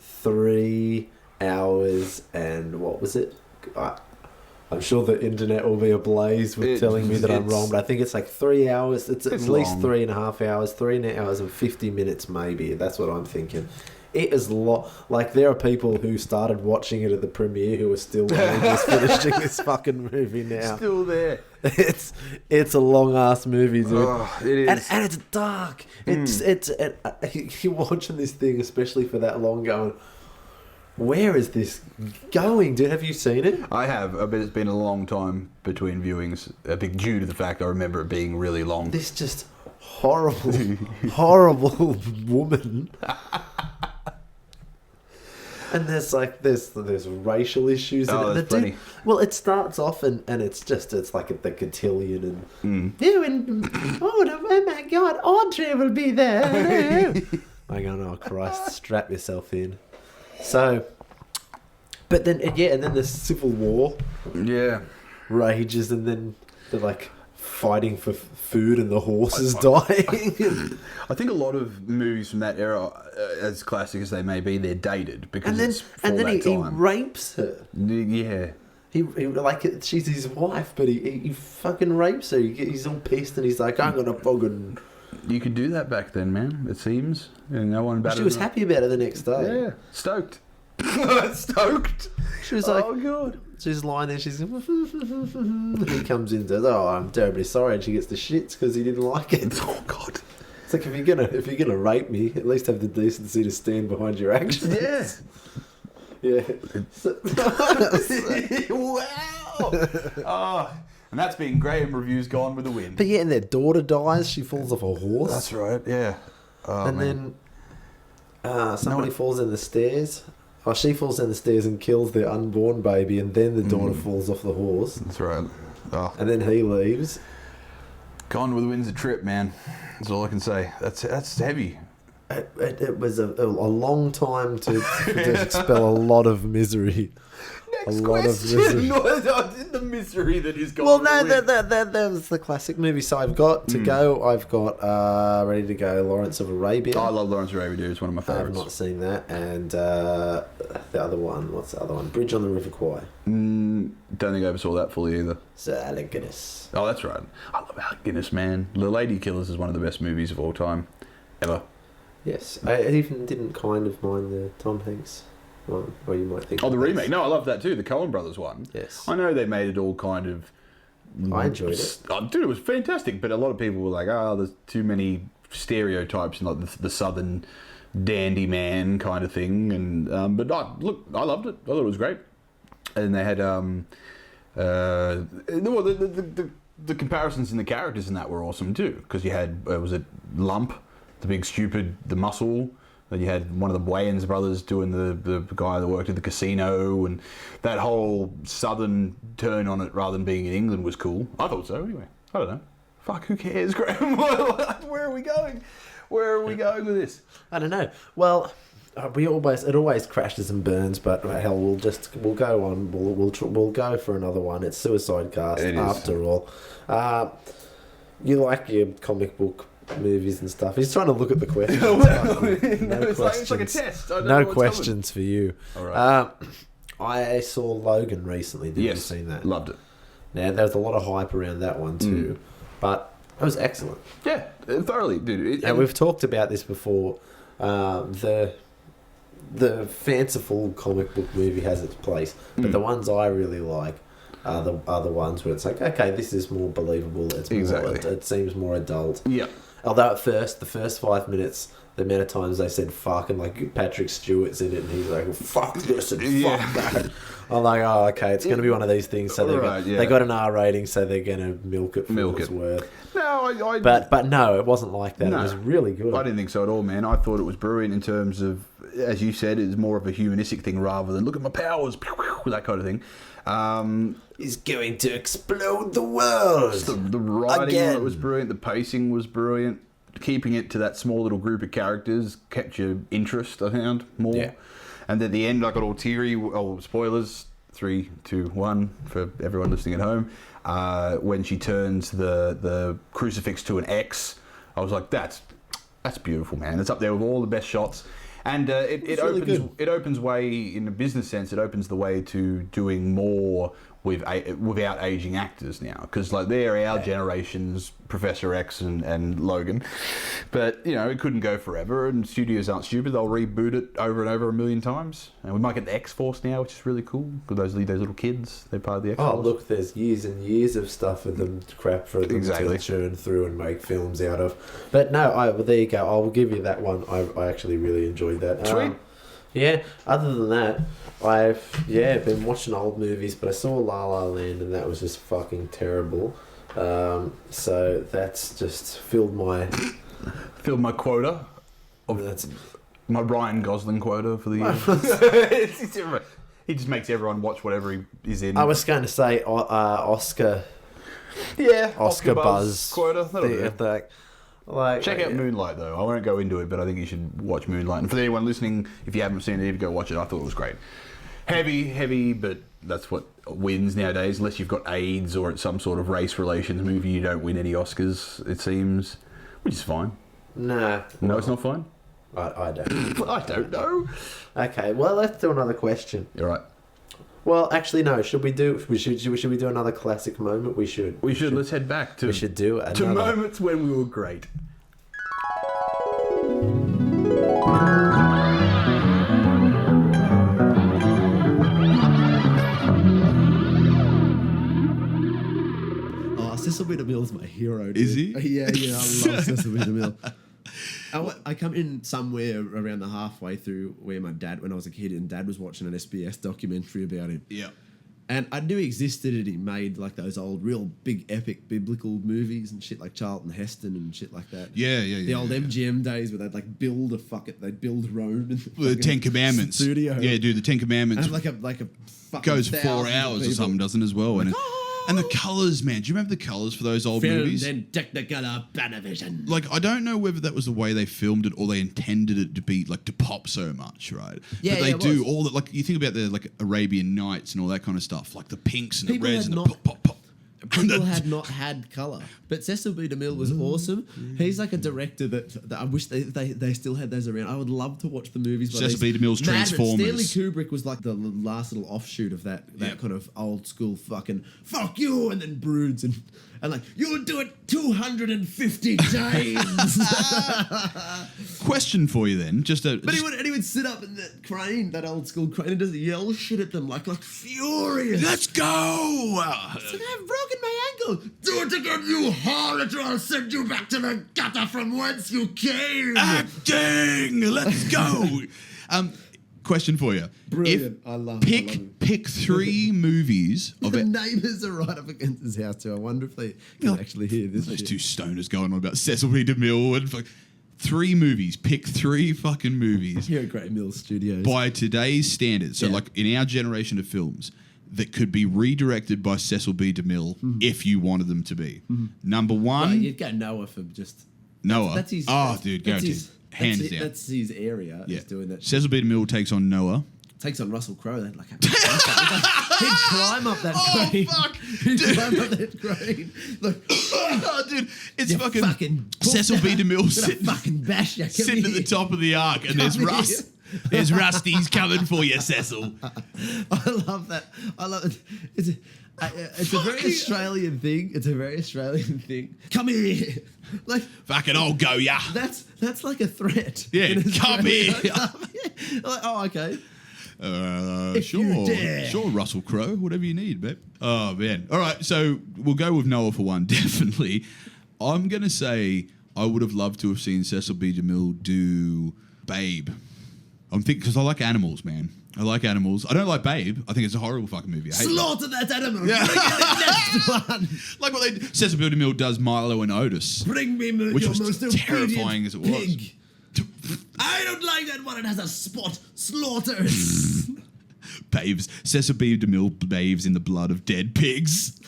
3 hours and what was it? I'm sure the internet will be ablaze with telling me that I'm wrong, but I think it's like 3 hours. It's at least 3.5 hours, 3 hours and 50 minutes maybe. That's what I'm thinking. It is like there are people who started watching it at the premiere who are still just finishing this fucking movie now. Still there. It's a long ass movie, dude. Oh, it is, and it's dark. You're watching this thing, especially for that long, going, where is this going, dude? Have you seen it? I have. I bet it's been a long time between viewings. I think due to the fact I remember it being really long. This just horrible woman. And there's racial issues in it. That's funny. Well, it starts off and it's like the cotillion and oh my God, Audrey will be there. I go, oh Christ, strap yourself in. So, but then and then the Civil War rages, and then they're like fighting for food and the horses dying. I think a lot of movies from that era, as classic as they may be, they're dated because he rapes her. Yeah. He like she's his wife, but he fucking rapes her. He's all pissed and he's like, I'm gonna fucking. You could do that back then, man. It seems, and no one. She was happy about it the next day. Yeah, stoked. Stoked. She was like, oh God. She's lying there. She's. He comes in and says, "Oh, I'm terribly sorry," and she gets the shits because he didn't like it. Oh God. It's like if you're gonna rape me, at least have the decency to stand behind your actions. Yeah. Yeah. Wow. Oh, and that's been Graeme Reviews Gone with the Wind. But yeah, and their daughter dies. She falls off a horse. That's right. Yeah. Oh, and then somebody falls in the stairs. Oh, she falls down the stairs and kills their unborn baby, and then the daughter falls off the horse. That's right. Oh. And then he leaves. Gone with the Wind's a trip, man. That's all I can say. That's heavy. It was a long time to expel a lot of misery. Next question. The misery that is gone. Well, no, that was the classic movie. So I've got to go. I've got ready to go. Lawrence of Arabia. I love Lawrence of Arabia, dude. It's one of my favorites. I've not seen that. And the other one. What's the other one? Bridge on the River Kwai. Don't think I ever saw that fully either. Sir Alec Guinness. Oh, that's right. I love Alec Guinness, man. The Lady Killers is one of the best movies of all time, ever. Yes, I even didn't kind of mind the Tom Hanks one, or you might think. Oh, the remake. No, I love that too. The Coen Brothers one. Yes. I know they made it all kind of. I enjoyed it. Oh, dude, it was fantastic. But a lot of people were like, there's too many stereotypes and like the southern dandy man kind of thing. And but look, I loved it. I thought it was great. And they had the comparisons in the characters in that were awesome too, because you had was it Lump, the big stupid, the muscle. Then you had one of the Wayans brothers doing the guy that worked at the casino, and that whole southern turn on it rather than being in England was cool. I thought so anyway. I don't know. Fuck, who cares, Graeme? Where are we going? Where are we going with this? I don't know. Well, it always crashes and burns, but hell, we'll go on. We'll go for another one. It's Suicidecast after all. You like your comic book movies and stuff. He's trying to look at the questions. It's like a test. No questions for you. All right. I saw Logan recently. Did you see that? Loved it. Now, there was a lot of hype around that one too, but it was excellent. Yeah, thoroughly, dude. And we've talked about this before. The fanciful comic book movie has its place, but the ones I really like are the ones where it's like, okay, this is more believable. It's more, it seems more adult. Yeah. Although the first 5 minutes, the amount of times they said fuck, and like Patrick Stewart's in it, and he's like, fuck this and fuck that. I'm like, oh, okay, it's going to be one of these things. So they got an R rating, so they're going to milk it for what it's worth. No, but no, it wasn't like that. No, it was really good. I didn't think so at all, man. I thought it was brilliant in terms of, as you said, it's more of a humanistic thing rather than look at my powers, that kind of thing. He's going to explode the world. The writing on it was brilliant. The pacing was brilliant. Keeping it to that small little group of characters kept your interest, I found, more. Yeah. And at the end, I got all teary. Oh, spoilers. 3, 2, 1 for everyone listening at home. When she turns the crucifix to an X, I was like, that's beautiful, man. It's up there with all the best shots. And it opens way, in a business sense, it opens the way to doing more without aging actors now, because like they're our generation's Professor X and Logan, but you know it couldn't go forever, and studios aren't stupid, they'll reboot it over and over a million times, and we might get the X-Force now, which is really cool, because those little kids, they're part of the X-Force. Oh look, there's years and years of stuff for them to churn through and make films out of, but no, there you go, I will give you that one. I actually really enjoyed that. Sweet. Yeah, other than that, I've been watching old movies, but I saw La La Land and that was just fucking terrible. So that's just filled my quota of my Ryan Gosling quota for the year. He just makes everyone watch whatever he is in. I was going to say Oscar. Yeah, Oscar buzz quota. Check out Moonlight though. I won't go into it, but I think you should watch Moonlight. And for anyone listening, if you haven't seen it, go watch it. I thought it was great. Heavy, but that's what wins nowadays. Unless you've got AIDS or it's some sort of race relations movie, you don't win any Oscars, it seems, which is fine. No, it's not fine. I don't. I don't know. Okay, well, let's do another question. You're right. Well, actually, no. Should we do another classic moment? We should. Let's head back to. We should do another. To moments when we were great. Cecil B. DeMille's my hero, dude. Is he? Yeah, I love Cecil B. DeMille. I come in somewhere around the halfway through where my dad, when I was a kid, and Dad was watching an SBS documentary about him. Yeah. And I knew he existed, and he made like those old, real big, epic biblical movies and shit like Charlton Heston and shit like that. Yeah. The old MGM days where they'd like build they'd build Rome in the Ten Commandments studio. Yeah, dude, the Ten Commandments. And like a fucking goes 4 hours or something, doesn't as well? Like, and the colours, man. Do you remember the colours for those old movies? And Technicolor Panavision. Like, I don't know whether that was the way they filmed it or they intended it to be, like, to pop so much, right? Yeah, but they do all that, like, you think about the, like, Arabian Nights and all that kind of stuff, like the pinks and the reds and the pop. People had not had colour. But Cecil B. DeMille was awesome. He's like a director that I wish they still had those around. I would love to watch the movies. Cecil B. DeMille's Transformers. Stanley Kubrick was like the last little offshoot of that kind of old school fucking fuck you, and then Broods and like, you'll do it 250 days. Question for you then. But he would sit up in that crane, that old school crane, and just yell shit at them like furious. Let's go! It's like, I've broken my ankle. Do it again, you harlot, or I'll send you back to the gutter from whence you came. Acting! Let's go! Question for you. Brilliant. I love it. Pick 3 movies of the it. neighbours are right up against his house too. I wonder if they can actually hear this. Those 2 stoners going on about Cecil B. DeMille and 3 movies. Pick 3 fucking movies. Here at Graeme Mills Studios. By today's standards. So like in our generation of films that could be redirected by Cecil B. DeMille if you wanted them to be. Number 1. Well, you'd go Noah for just... Noah. That's his... dude, guaranteed. hands down. That's his area. Yeah. He's doing that. Cecil B. DeMille takes on Noah. Takes on Russell Crowe. Then, like, he'd climb up that crane. Fuck. He'd climb up that crane. Look, Oh, dude, it's you fucking Cecil B. DeMille sitting bash you. at the top of the ark, and there's Russ. There's Rusty's coming for you, Cecil. I love that. I love it. It's a very Australian thing. It's a very Australian thing. Come here. Like, Fucking I'll go, yeah. That's like a threat. Yeah, come here. Like, oh, okay. If you Sure, dare. sure, Russell Crowe, whatever you need, babe. Oh, man. All right, so we'll go with Noah for one, definitely. I'm going to say I would have loved to have seen Cecil B. DeMille do Babe. I'm thinking, because I like animals, man. I like animals. I don't like Babe. I think it's a horrible fucking movie. I hate Slaughter that animal. Yeah. Bring in the next one. like what Cecil B. DeMille does Milo and Otis. Bring me Which your was most terrifying obedient as it was. pig. I don't like that one. It has a spot. Slaughter. Babes. Cecil B. DeMille bathes in the blood of dead pigs.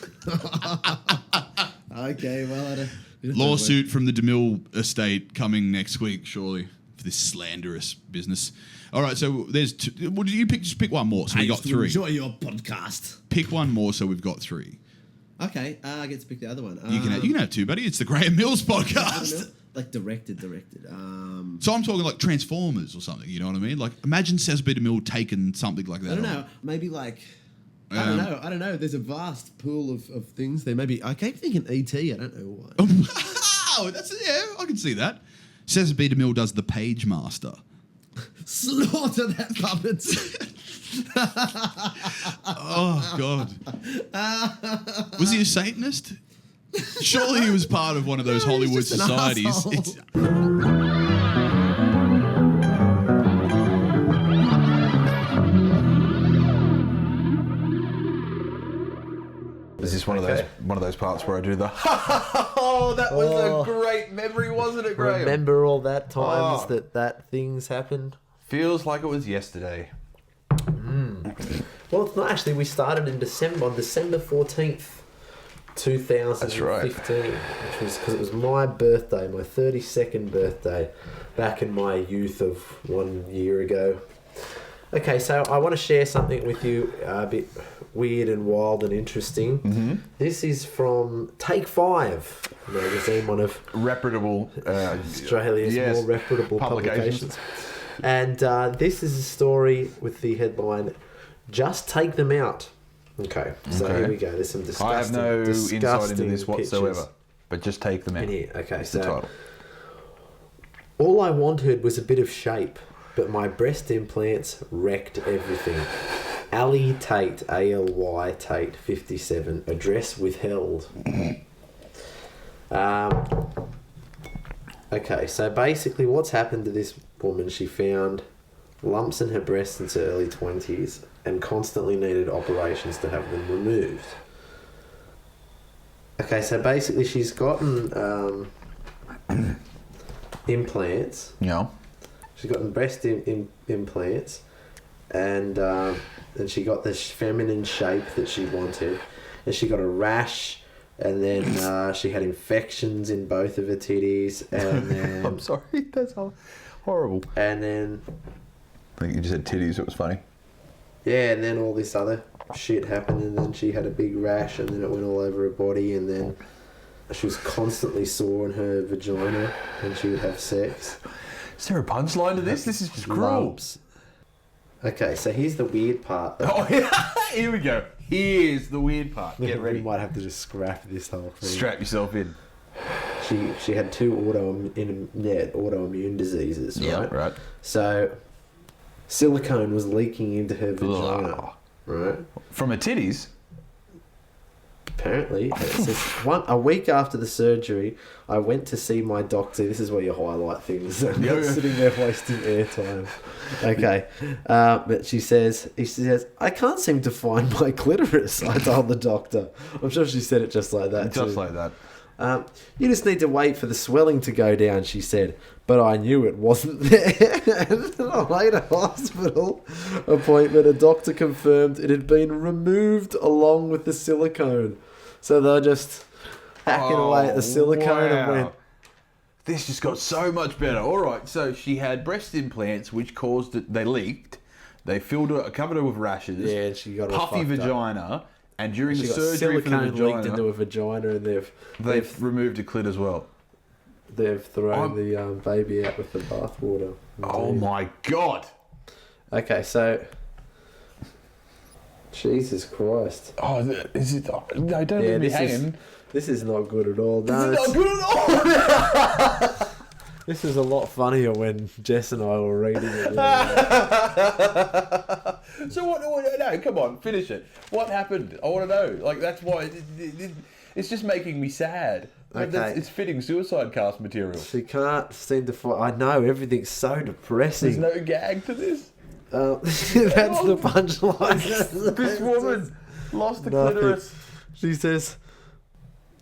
Okay, well, I don't... Lawsuit from the DeMille estate coming next week, surely, for this slanderous business. All right, so there's two. Well, you just pick one more, so we got three. Enjoy your podcast. Pick one more, so we've got three. Okay, I get to pick the other one. You can have two, buddy. It's the Graeme Mills Podcast. Like directed. So I'm talking like Transformers or something. You know what I mean? Like imagine Cecil B. DeMille taking something like that. I don't know. Maybe like. I don't know. There's a vast pool of things there. Maybe I keep thinking E.T. I don't know why. Oh, I can see that. Cecil B. DeMille does the Page Master. Slaughter that puppet. Oh God. Was he a Satanist? Surely he was part of one of those Hollywood just an societies. asshole. Is this one of those parts where I do the oh, that was a great memory, wasn't it, Graeme? Remember all that times that things happened? Feels like it was yesterday. Well, it's not actually. We started in December, on December 14th, 2015. That's right. Which was because it was my birthday, my 32nd birthday, back in my youth of 1 year ago. Okay, so I want to share something with you a bit weird and wild and interesting. Mm-hmm. This is from Take 5 magazine, one of reputable Australia's more reputable publications. And this is a story with the headline, "Just Take Them Out." Okay, so here we go. There's some disgusting, I have no insight into this whatsoever, pictures. But just take them out. In here. Okay, That's the title. All I wanted was a bit of shape, but my breast implants wrecked everything. Ali Tate, A-L-Y Tate, 57, address withheld. Okay, so basically what's happened to this woman, she found lumps in her breasts since her early 20s and constantly needed operations to have them removed. Okay, so basically she's gotten implants. Yeah. She's gotten breast implants, and she got this feminine shape that she wanted, and she got a rash, and then she had infections in both of her titties, and then I'm sorry, that's horrible. And then I think you just said titties. It was funny. Yeah, and then all this other shit happened, and then she had a big rash, and then it went all over her body, and then she was constantly sore in her vagina when she would have sex. Is there a punchline to this? This is just cruel. Lumps. Okay, so here's the weird part. Oh, yeah. Here we go. Here's the weird part. Get ready. We might have to just scrap this whole thing. Strap yourself in. She had two autoimmune diseases, right? Yeah, right. So silicone was leaking into her vagina, right? From her titties? Apparently. It says, a week after the surgery, I went to see my doctor. This is where you highlight things. Not sitting there wasting airtime. Okay. But he says, I can't seem to find my clitoris, I told the doctor. I'm sure she said it just like that. Just like that. You just need to wait for the swelling to go down, she said. But I knew it wasn't there. And a later hospital appointment, a doctor confirmed it had been removed along with the silicone. So they're just hacking away at the silicone and went, This just got so much better. All right, so she had breast implants, which caused it. They leaked. They filled her, covered her with rashes. Yeah, and she got puffy vagina. Up. And during the got surgery for the vagina, leaked into a vagina, and they've removed a clit as well. They've thrown the baby out with the bathwater. Oh my God! Okay, so Jesus Christ! Oh, is it? No, don't leave me hanging. This is not good at all. No, it's not good at all. This is a lot funnier when Jess and I were reading it. So what? No, come on, finish it. What happened? I want to know. Like, that's why it's just making me sad. Okay. It's fitting Suicidecast material. She can't seem to find. I know, everything's so depressing. There's no gag to this. That's the punchline. This woman lost the clitoris. She says,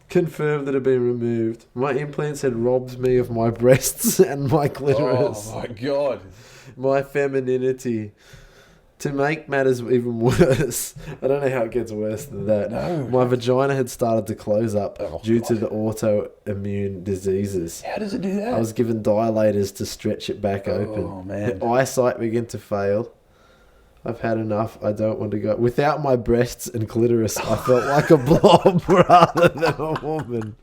confirmed that it had been removed. My implants had robbed me of my breasts and my clitoris. Oh my God. My femininity. To make matters even worse, I don't know how it gets worse than that. No. My vagina had started to close up due to the autoimmune diseases. How does it do that? I was given dilators to stretch it back open. Oh, man. Eyesight began to fail. I've had enough. I don't want to go. Without my breasts and clitoris, I felt like a blob rather than a woman.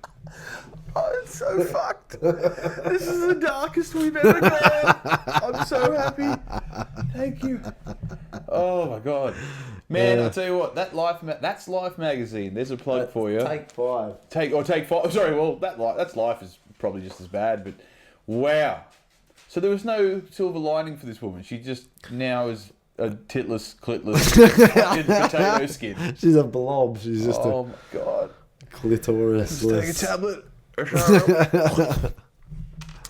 Oh, it's so fucked. This is the darkest we've ever gone. I'm so happy. Thank you. Oh my God, man! I tell you what, that's Life magazine. There's a plug for you. Take 5. Take 5. Sorry, well, that's Life is probably just as bad, but wow. So there was no silver lining for this woman. She just now is a titless, clitless fucking potato skin. She's a blob. She's just my God. Clitoris. Just take a tablet. Ew,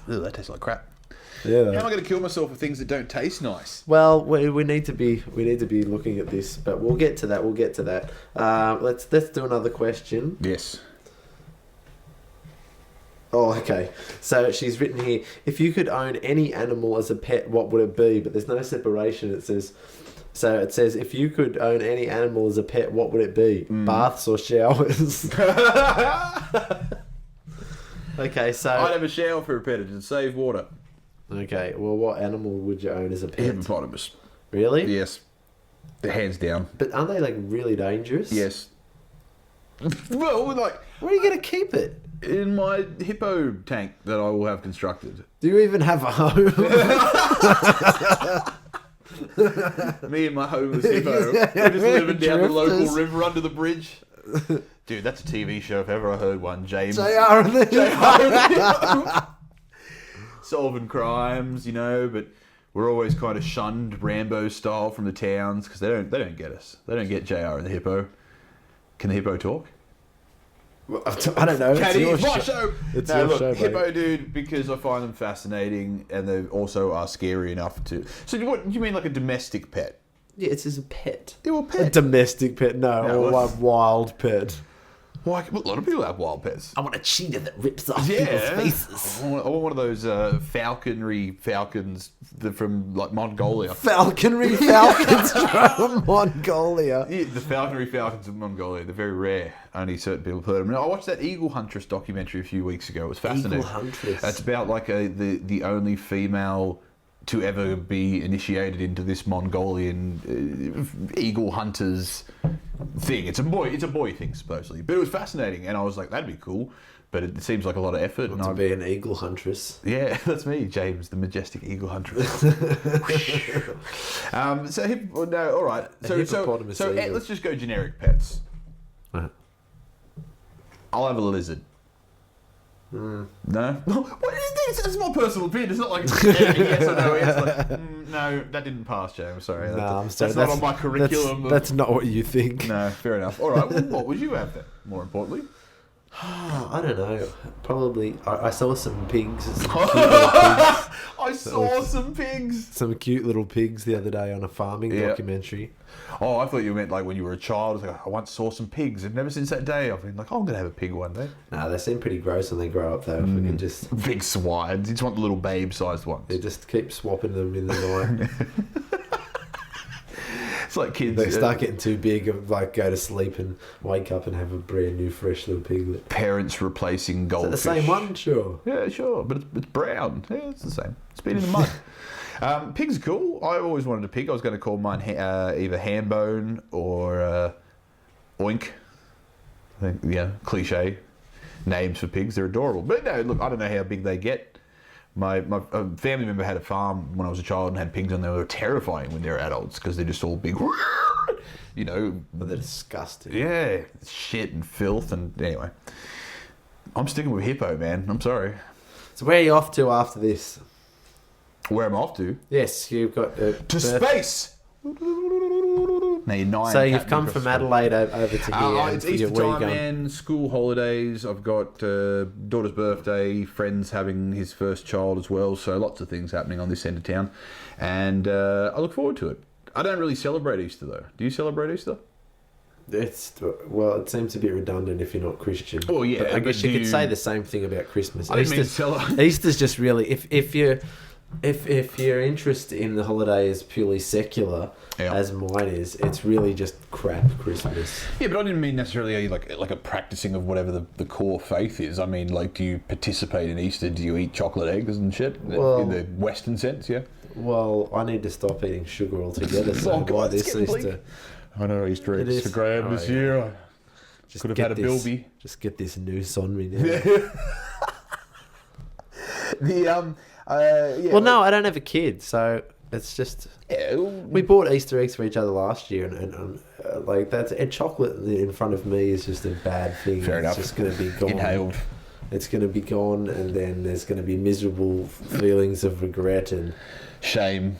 that tastes like crap. Yeah. How am I going to kill myself with things that don't taste nice? Well, we need to be looking at this, but we'll get to that. Let's do another question. Yes. Oh, okay. So she's written here: if you could own any animal as a pet, what would it be? But there's no separation. It says, if you could own any animal as a pet, what would it be? Baths or showers? Okay, so I'd have a shower for a pet and save water. Okay, well, what animal would you own as a pet? Hippopotamus. Really? Yes. Hands down. But aren't they like really dangerous? Yes. Well, like, where are you going to keep it? In my hippo tank that I will have constructed. Do you even have a home? Me and my homeless hippo. We're just living down the local river under the bridge. Dude, that's a TV show if ever I heard one. James J.R. and the solving crimes, but we're always kind of shunned Rambo style from the towns because they don't get us. They don't get JR and the hippo. Can the hippo talk? I don't know. It's your show. It's your show, hippo, dude, because I find them fascinating and they also are scary enough to. So, what do you mean, like a domestic pet? Yeah, it's as a pet. Yeah, well, pet. A domestic pet, no, or a wild pet. Well, a lot of people have wild pets. I want a cheetah that rips off people's faces. I want one of those falcons from like Mongolia. Falconry falcons from Mongolia. Yeah, the falconry falcons of Mongolia. They're very rare. Only certain people have heard of them. I watched that Eagle Huntress documentary a few weeks ago. It was fascinating. Eagle Huntress. It's about like the only female to ever be initiated into this Mongolian eagle hunters thing. It's a boy thing supposedly, but it was fascinating, and I was like, that'd be cool. But it seems like a lot of effort. To be an eagle huntress. Yeah, that's me, James, the majestic eagle huntress. All right. So let's just go generic pets. Uh-huh. I'll have a lizard. No? That's my personal opinion. It's not like yes or no. It's like, no, that didn't pass, Jay. I'm sorry. That's not on my curriculum. That's not what you think. No, fair enough. All right, well, what would you have then, more importantly? I don't know. Probably, I saw some pigs. I saw some pigs. Some cute little pigs the other day on a farming documentary. Oh, I thought you meant like when you were a child. I was like, I once saw some pigs, and ever since that day, I've been like, I'm going to have a pig one day. No, they seem pretty gross when they grow up, though. If we can just big swines. You just want the little babe-sized ones. They just keep swapping them in the night. It's like kids. They start getting too big and like go to sleep and wake up and have a brand new fresh little piglet. Parents replacing goldfish. Is that the same one? Sure. Yeah, sure. But it's brown. Yeah, it's the same. It's been in the mud. Pigs are cool. I always wanted a pig. I was going to call mine either Hambone or Oink. I think, yeah, cliche names for pigs. They're adorable. But no, look, I don't know how big they get. My family member had a farm when I was a child and had pigs on there. They were terrifying when they were adults because they're just all big, you know. But they're disgusting. Yeah, shit and filth. And anyway, I'm sticking with hippo, man. I'm sorry. So where are you off to after this? Where am I off to? Yes, you've got... to space! Now you're 9. So you've come from Adelaide over to here. It's Easter time, man. School holidays. I've got daughter's birthday, friends having his first child as well. So lots of things happening on this end of town. And I look forward to it. I don't really celebrate Easter, though. Do you celebrate Easter? It seems a bit redundant if you're not Christian. Oh, yeah. But I guess you could say the same thing about Christmas. Easter's Easter's just really... If your interest in the holiday is purely secular, as mine is, it's really just crap Christmas. Yeah, but I didn't mean necessarily like a practicing of whatever the core faith is. I mean, like, do you participate in Easter? Do you eat chocolate eggs and shit? Well, in the Western sense, yeah? Well, I need to stop eating sugar altogether, so why this Easter... I know Easter eggs for Graeme this year. I just could have had a bilby. Just get this noose on me now. Well, no, I don't have a kid, so it's just... Yeah. We bought Easter eggs for each other last year, and like that's... And chocolate in front of me is just a bad thing. Fair enough. It's just going to be gone. Inhaled. It's going to be gone, and then there's going to be miserable feelings of regret and... Shame.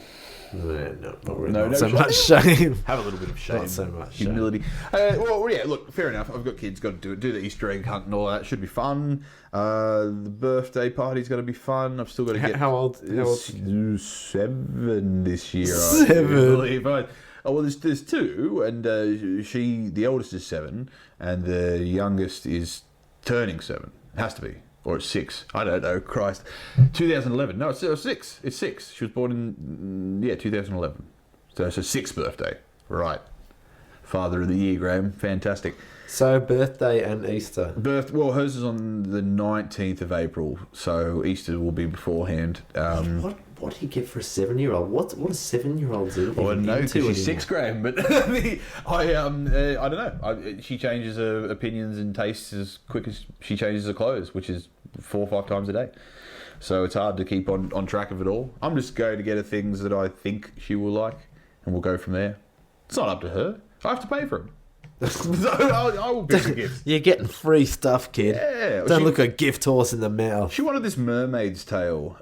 No, not really. No so much shame. Have a little bit of shame. Not so much humility. Well, yeah. Look, fair enough. I've got kids. Got to do it. Do the Easter egg hunt and all that. Should be fun. The birthday party's going to be fun. I've still got to get. How old? 7 this year. 7. I believe. Oh well, there's 2, and the eldest is 7, and the youngest is turning 7. It has to be. Or it's 6. I don't know. Christ. 2011. No, it's 6. It's 6. She was born in 2011. So it's her 6th birthday. Right. Father of the year, Graeme. Fantastic. So birthday and Easter. Well, hers is on the 19th of April, so Easter will be beforehand. What do you get for a 7-year-old? What are 7-year-olds do? Well, no, because she's 6, Graeme. But I don't know. She changes her opinions and tastes as quick as she changes her clothes, which is 4 or 5 times a day. So it's hard to keep on track of it all. I'm just going to get her things that I think she will like, and we'll go from there. It's not up to her. I have to pay for them. So I will pick the gifts. You're getting free stuff, kid. Yeah. Don't look a gift horse in the mouth. She wanted this mermaid's tail.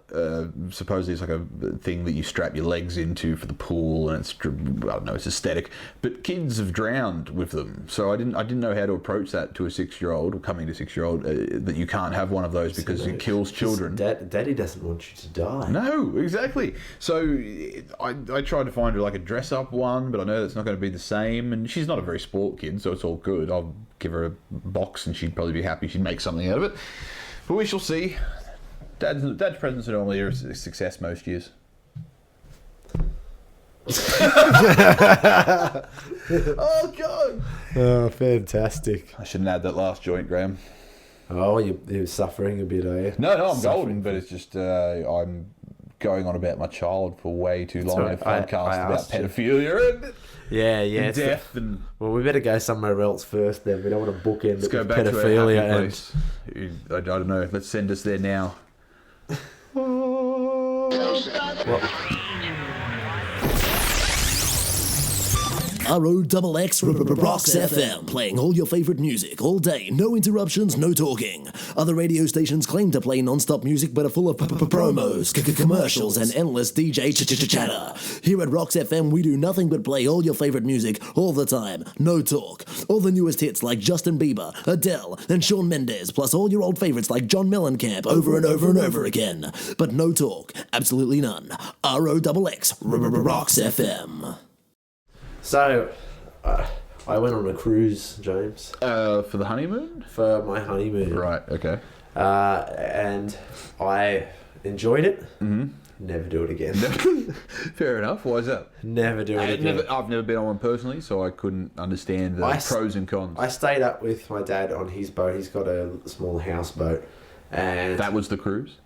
Supposedly it's like a thing that you strap your legs into for the pool, and it's, I don't know, it's aesthetic. But kids have drowned with them, so I didn't know how to approach that to a 6-year-old or coming to 6-year-old that you can't have one of those because it kills children. Daddy doesn't want you to die. No, exactly. So I tried to find her like a dress-up one, but I know that's not going to be the same. And she's not a very sport kid, so it's all good. I'll give her a box and she'd probably be happy. She'd make something out of it. But we shall see. Dad's presents are normally a success most years. Oh, God. Oh, fantastic. I shouldn't add that last joint, Graeme. Oh, you're suffering a bit, are you? No, I'm golden, but it's just I'm going on about my child for way too long in a podcast about pedophilia and... Yeah, and death and... Well, we better go somewhere else first then. We don't want to bookend Let's go back pedophilia to our happy place. I don't know. Let's send us there now. ROXX Rocks FM, playing all your favorite music all day, no interruptions, no talking. Other radio stations claim to play non-stop music but are full of promos, commercials, and endless DJ chatter. Here at Rocks FM, we do nothing but play all your favorite music all the time, no talk. All the newest hits like Justin Bieber, Adele, and Shawn Mendes, plus all your old favorites like John Mellencamp over and over and over again. But no talk, absolutely none. ROXX Rocks FM. So, I went on a cruise, James. For the honeymoon? For my honeymoon. Right, okay. And I enjoyed it. Mm-hmm. Never do it again. Fair enough. Why is that? Never do it again. I've never been on one personally, so I couldn't understand the pros and cons. I stayed up with my dad on his boat. He's got a small houseboat. And that was the cruise?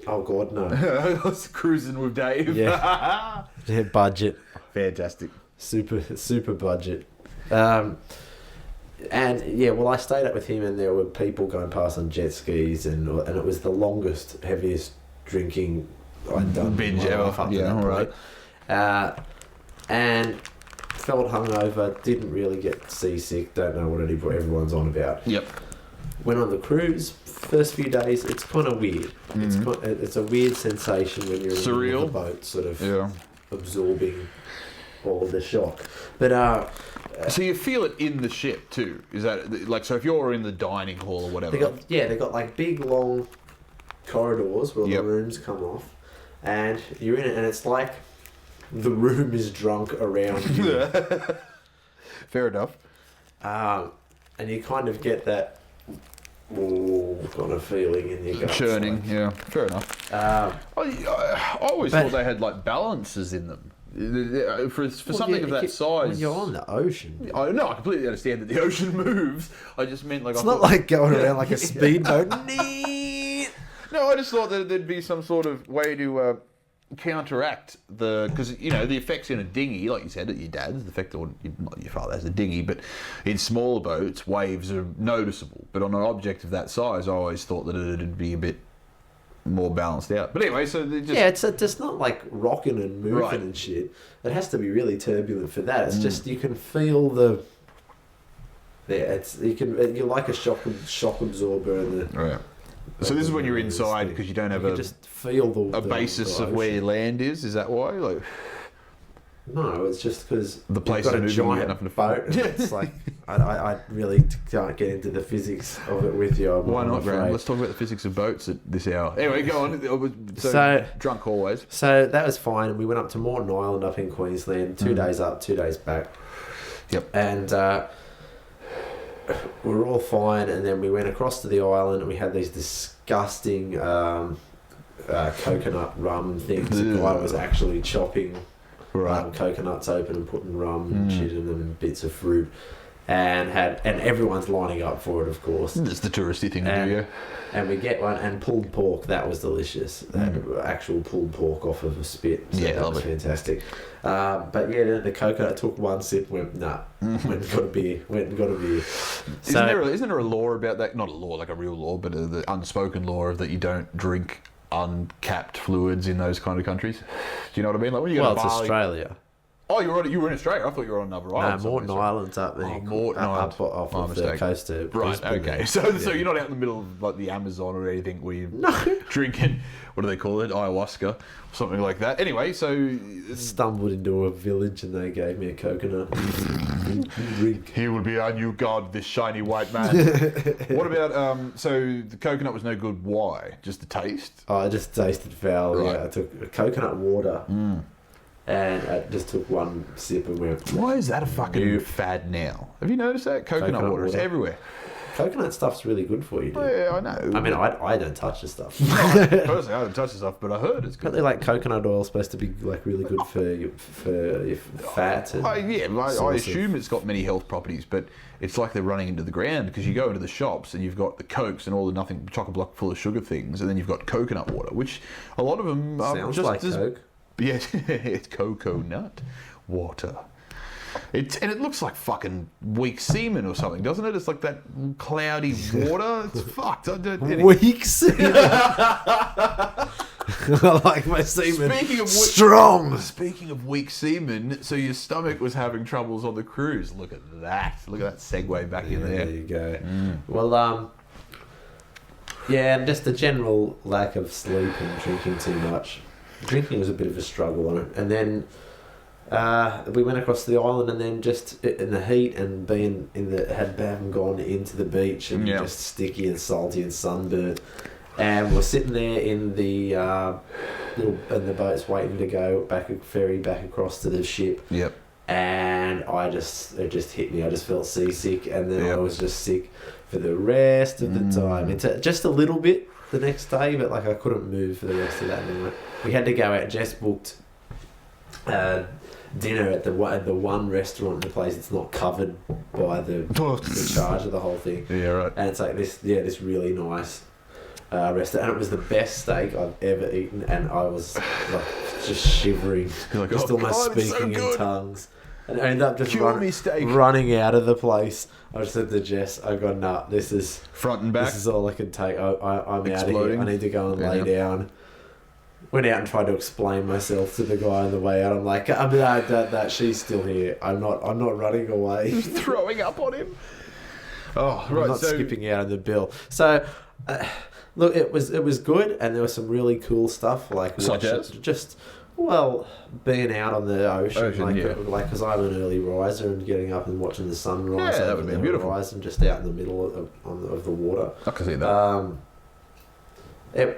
Oh, God, no. I was cruising with Dave. Yeah. Yeah, budget. Fantastic. Super budget. And, yeah, well, I stayed up with him, and there were people going past on jet skis, and it was the longest, heaviest drinking I'd done. Binge ever. Yeah, all right. And felt hungover, didn't really get seasick, don't know what everyone's on about. Yep. Went on the cruise, first few days, it's kind of weird. Mm-hmm. It's a weird sensation when you're surreal. In the boat, sort of absorbing all of the shock. But so you feel it in the ship too? Is that like, so if you're in the dining hall or whatever? They got like big long corridors where the rooms come off, and you're in it, and it's like the room is drunk around you. Fair enough. And you kind of get that kind of feeling in your guts. Churning, like. Yeah. Fair enough. I always thought they had like balances in them. For something of that size. When you're on the ocean. I completely understand that the ocean moves. I just meant like... It's not like going around like a speedboat. No, I just thought that there'd be some sort of way to counteract because the effects in a dinghy, like you said, at your dad's, the effect on not your father has a dinghy, but in smaller boats, waves are noticeable. But on an object of that size, I always thought that it'd be a bit more balanced out. But anyway, so it's just not like rocking and moving and shit. It has to be really turbulent for that. It's just you can feel you're like a shock absorber in the. Right. So this is when you're inside because you don't have just feel a basis of where your land is. Is that why? Like, no, it's just because the place you've got a giant boat. It's like I really can't get into the physics of it with you. Why not, Graeme? Let's talk about the physics of boats at this hour. Anyway, go on. So drunk always. So that was fine, and we went up to Moreton Island up in Queensland. 2 days up, 2 days back. Yep. And we were all fine, and then we went across to the island, and we had these disgusting coconut rum things. The guy was actually chopping coconuts open and putting rum and shit in them and bits of fruit, and everyone's lining up for it, of course. That's the touristy thing to do, yeah. And we get one, and pulled pork, that was delicious. Actual pulled pork off of a spit. So that was fantastic. But yeah, then the coconut took one sip, went, nah, went and got a beer. Isn't there a law about that? Not a law, like a real law, but the unspoken law of that you don't drink uncapped fluids in those kind of countries? Do you know what I mean? Like when you go to Bali, Australia. Oh, you were in Australia. I thought you were on another island. No, Moreton Island's up there. Moreton Island. Off of the coast of Right, okay. So you're not out in the middle of like the Amazon or anything where you're drinking, what do they call it, ayahuasca or something like that. Anyway, so... Stumbled into a village and they gave me a coconut. He will be our new god, this shiny white man. What about, so the coconut was no good, why? Just the taste? Oh, it just tasted foul, right. Yeah. I took coconut water. And I just took one sip and went... Why is that a fucking fad now? Have you noticed that? Coconut water is everywhere. Coconut stuff's really good for you, dude. Oh, yeah, I know. I mean, I don't touch the stuff. Personally, I don't touch the stuff, but I heard it's good. Apparently, like, coconut oil is supposed to be like really good for fat. And I assume it's got many health properties, but it's like they're running into the ground because you go into the shops and you've got the Cokes and all the nothing chock-a-block full of sugar things, and then you've got coconut water, which a lot of them sounds just like Coke. Yeah, it's coconut water. It looks like fucking weak semen or something, doesn't it? It's like that cloudy water. It's fucked. Weak semen. I like my semen. Strong. Speaking of weak semen, so your stomach was having troubles on the cruise. Look at that. Look at that segue back in there. There you go. Well, yeah, and just the general lack of sleep and drinking too much. Drinking was a bit of a struggle on it, and then we went across the island, and then just in the heat and being hadn't gone into the beach and just sticky and salty and sunburnt, and we're sitting there in the boats waiting to go ferry back across to the ship. Yep. And it just hit me. I just felt seasick, and then I was just sick for the rest of the time. It's just a little bit. the next day, but like I couldn't move for the rest of that night. We had to go out. Jess booked dinner at the one restaurant in the place that's not covered by the charge of the whole thing. Yeah, right. And it's like this really nice restaurant, and it was the best steak I've ever eaten, and I was like just shivering, just almost speaking in tongues. And I ended up just running out of the place. I just said to Jess, I go, nah, this is front and back. This is all I can take. I'm out of here. I need to go and lay down. Went out and tried to explain myself to the guy on the way out. I'm like, that she's still here. I'm not running away. Throwing up on him. Oh, right. I'm not skipping out of the bill. So, look, it was good, and there was some really cool stuff like being out on the ocean, because I'm an early riser and getting up and watching the sunrise. Yeah, that would be beautiful. Horizon, just out in the middle of the water. I can see that.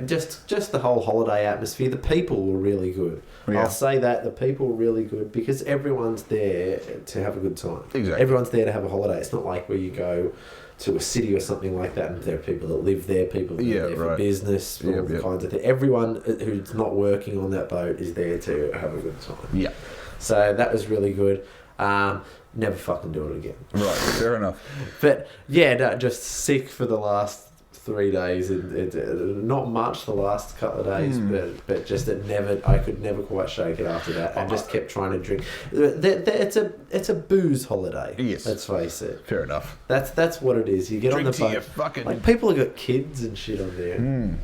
Just the whole holiday atmosphere. The people were really good. Yeah. I'll say that the people were really good because everyone's there to have a good time. Exactly. Everyone's there to have a holiday. It's not like where you go to a city or something like that and there are people that live there, people that are there for business, all kinds of things. Everyone who's not working on that boat is there to have a good time. Yeah. So that was really good. Never fucking do it again. Right, fair enough. But yeah, no, just sick for the last 3 days. Not much the last couple of days, but just I could never quite shake it after that, and just kept trying to drink. It's a booze holiday. Yes, let's face it. Fair enough. That's what it is. You get drink on the boat. Like people have got kids and shit on there.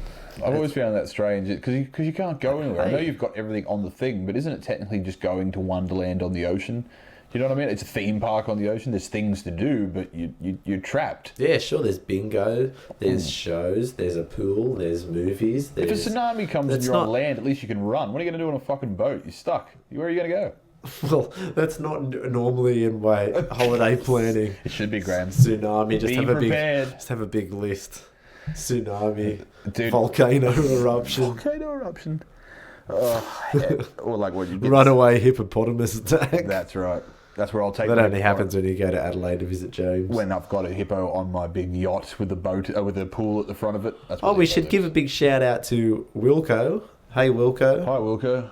I've always found that strange because you can't go anywhere. I know you've got everything on the thing, but isn't it technically just going to Wonderland on the ocean? You know what I mean? It's a theme park on the ocean. There's things to do, but you're trapped. Yeah, sure. There's bingo. There's shows. There's a pool. There's movies. If a tsunami comes and you're on land, at least you can run. What are you going to do on a fucking boat? You're stuck. Where are you going to go? Well, that's not normally in my holiday planning. It should be, Graeme. Tsunami. Just have a big list. Tsunami. Volcano eruption. Or like what you did. Runaway hippopotamus attack. That's right. That's where I'll take. That only happens when you go to Adelaide to visit James. When I've got a hippo on my big yacht with a boat, with a pool at the front of it. That's we should give a big shout out to Wilco. Hey, Wilco. Hi, Wilco.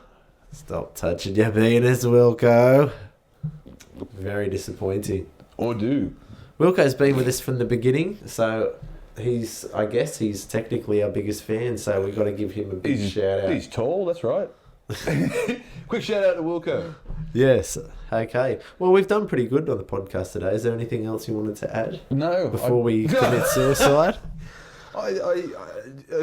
Stop touching your penis, Wilco. Very disappointing. Or do. Wilco's been with us from the beginning, so he's technically our biggest fan, so we've got to give him a big shout out. He's tall, that's right. Quick shout out to Wilco. Yes. Okay. Well, we've done pretty good on the podcast today. Is there anything else you wanted to add? No. Before we commit suicide? I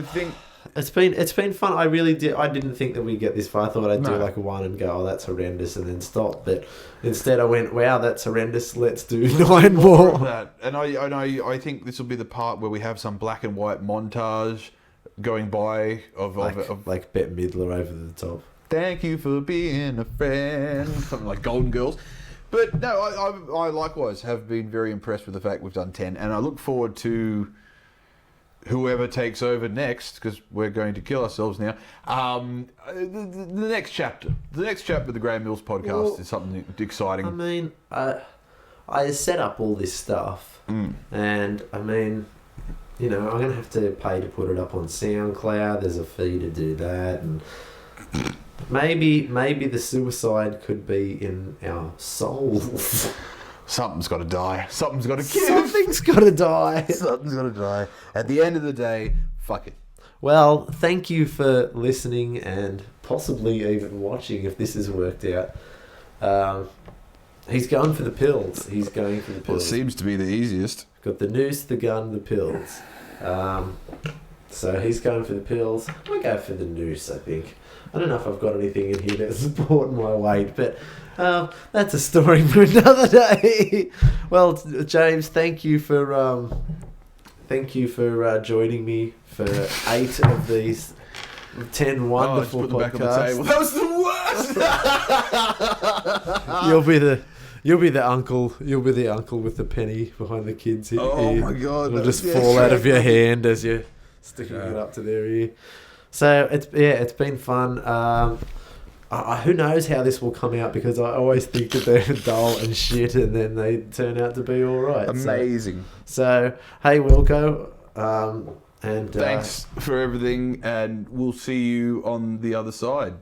think it's been fun. I didn't think that we'd get this far. I thought I'd do like one and go, oh, that's horrendous, and then stop. But instead I went, wow, that's horrendous. Let's do 9 more. That. And I think this will be the part where we have some black and white montage going by of like Bette Midler over the top. Thank you for being a friend. Something like Golden Girls. But no, I likewise have been very impressed with the fact we've done 10, and I look forward to whoever takes over next, because we're going to kill ourselves now. The next chapter. The next chapter of the Graeme Mills Podcast is something exciting. I mean, I set up all this stuff, and I mean, you know, I'm going to have to pay to put it up on SoundCloud. There's a fee to do that, and maybe the suicide could be in our souls. Something's got to die. Something's got to give. Something's got to die. Something's got to die. At the end of the day, fuck it. Well, thank you for listening and possibly even watching if this has worked out. He's going for the pills. Well, it seems to be the easiest. Got the noose, the gun, the pills. So he's going for the pills. I'll go for the noose, I think. I don't know if I've got anything in here that's supporting my weight, but that's a story for another day. Well, James, thank you for joining me for 8 of these 10 wonderful podcasts. That was the worst. You'll be the uncle. You'll be the uncle with the penny behind the kids' ear. Oh my God! It'll just fall out of your hand as you're sticking it up to their ear. So it's been fun. Who knows how this will come out, because I always think that they're dull and shit, and then they turn out to be all right. Amazing. So hey, Wilco, And thanks for everything, and we'll see you on the other side.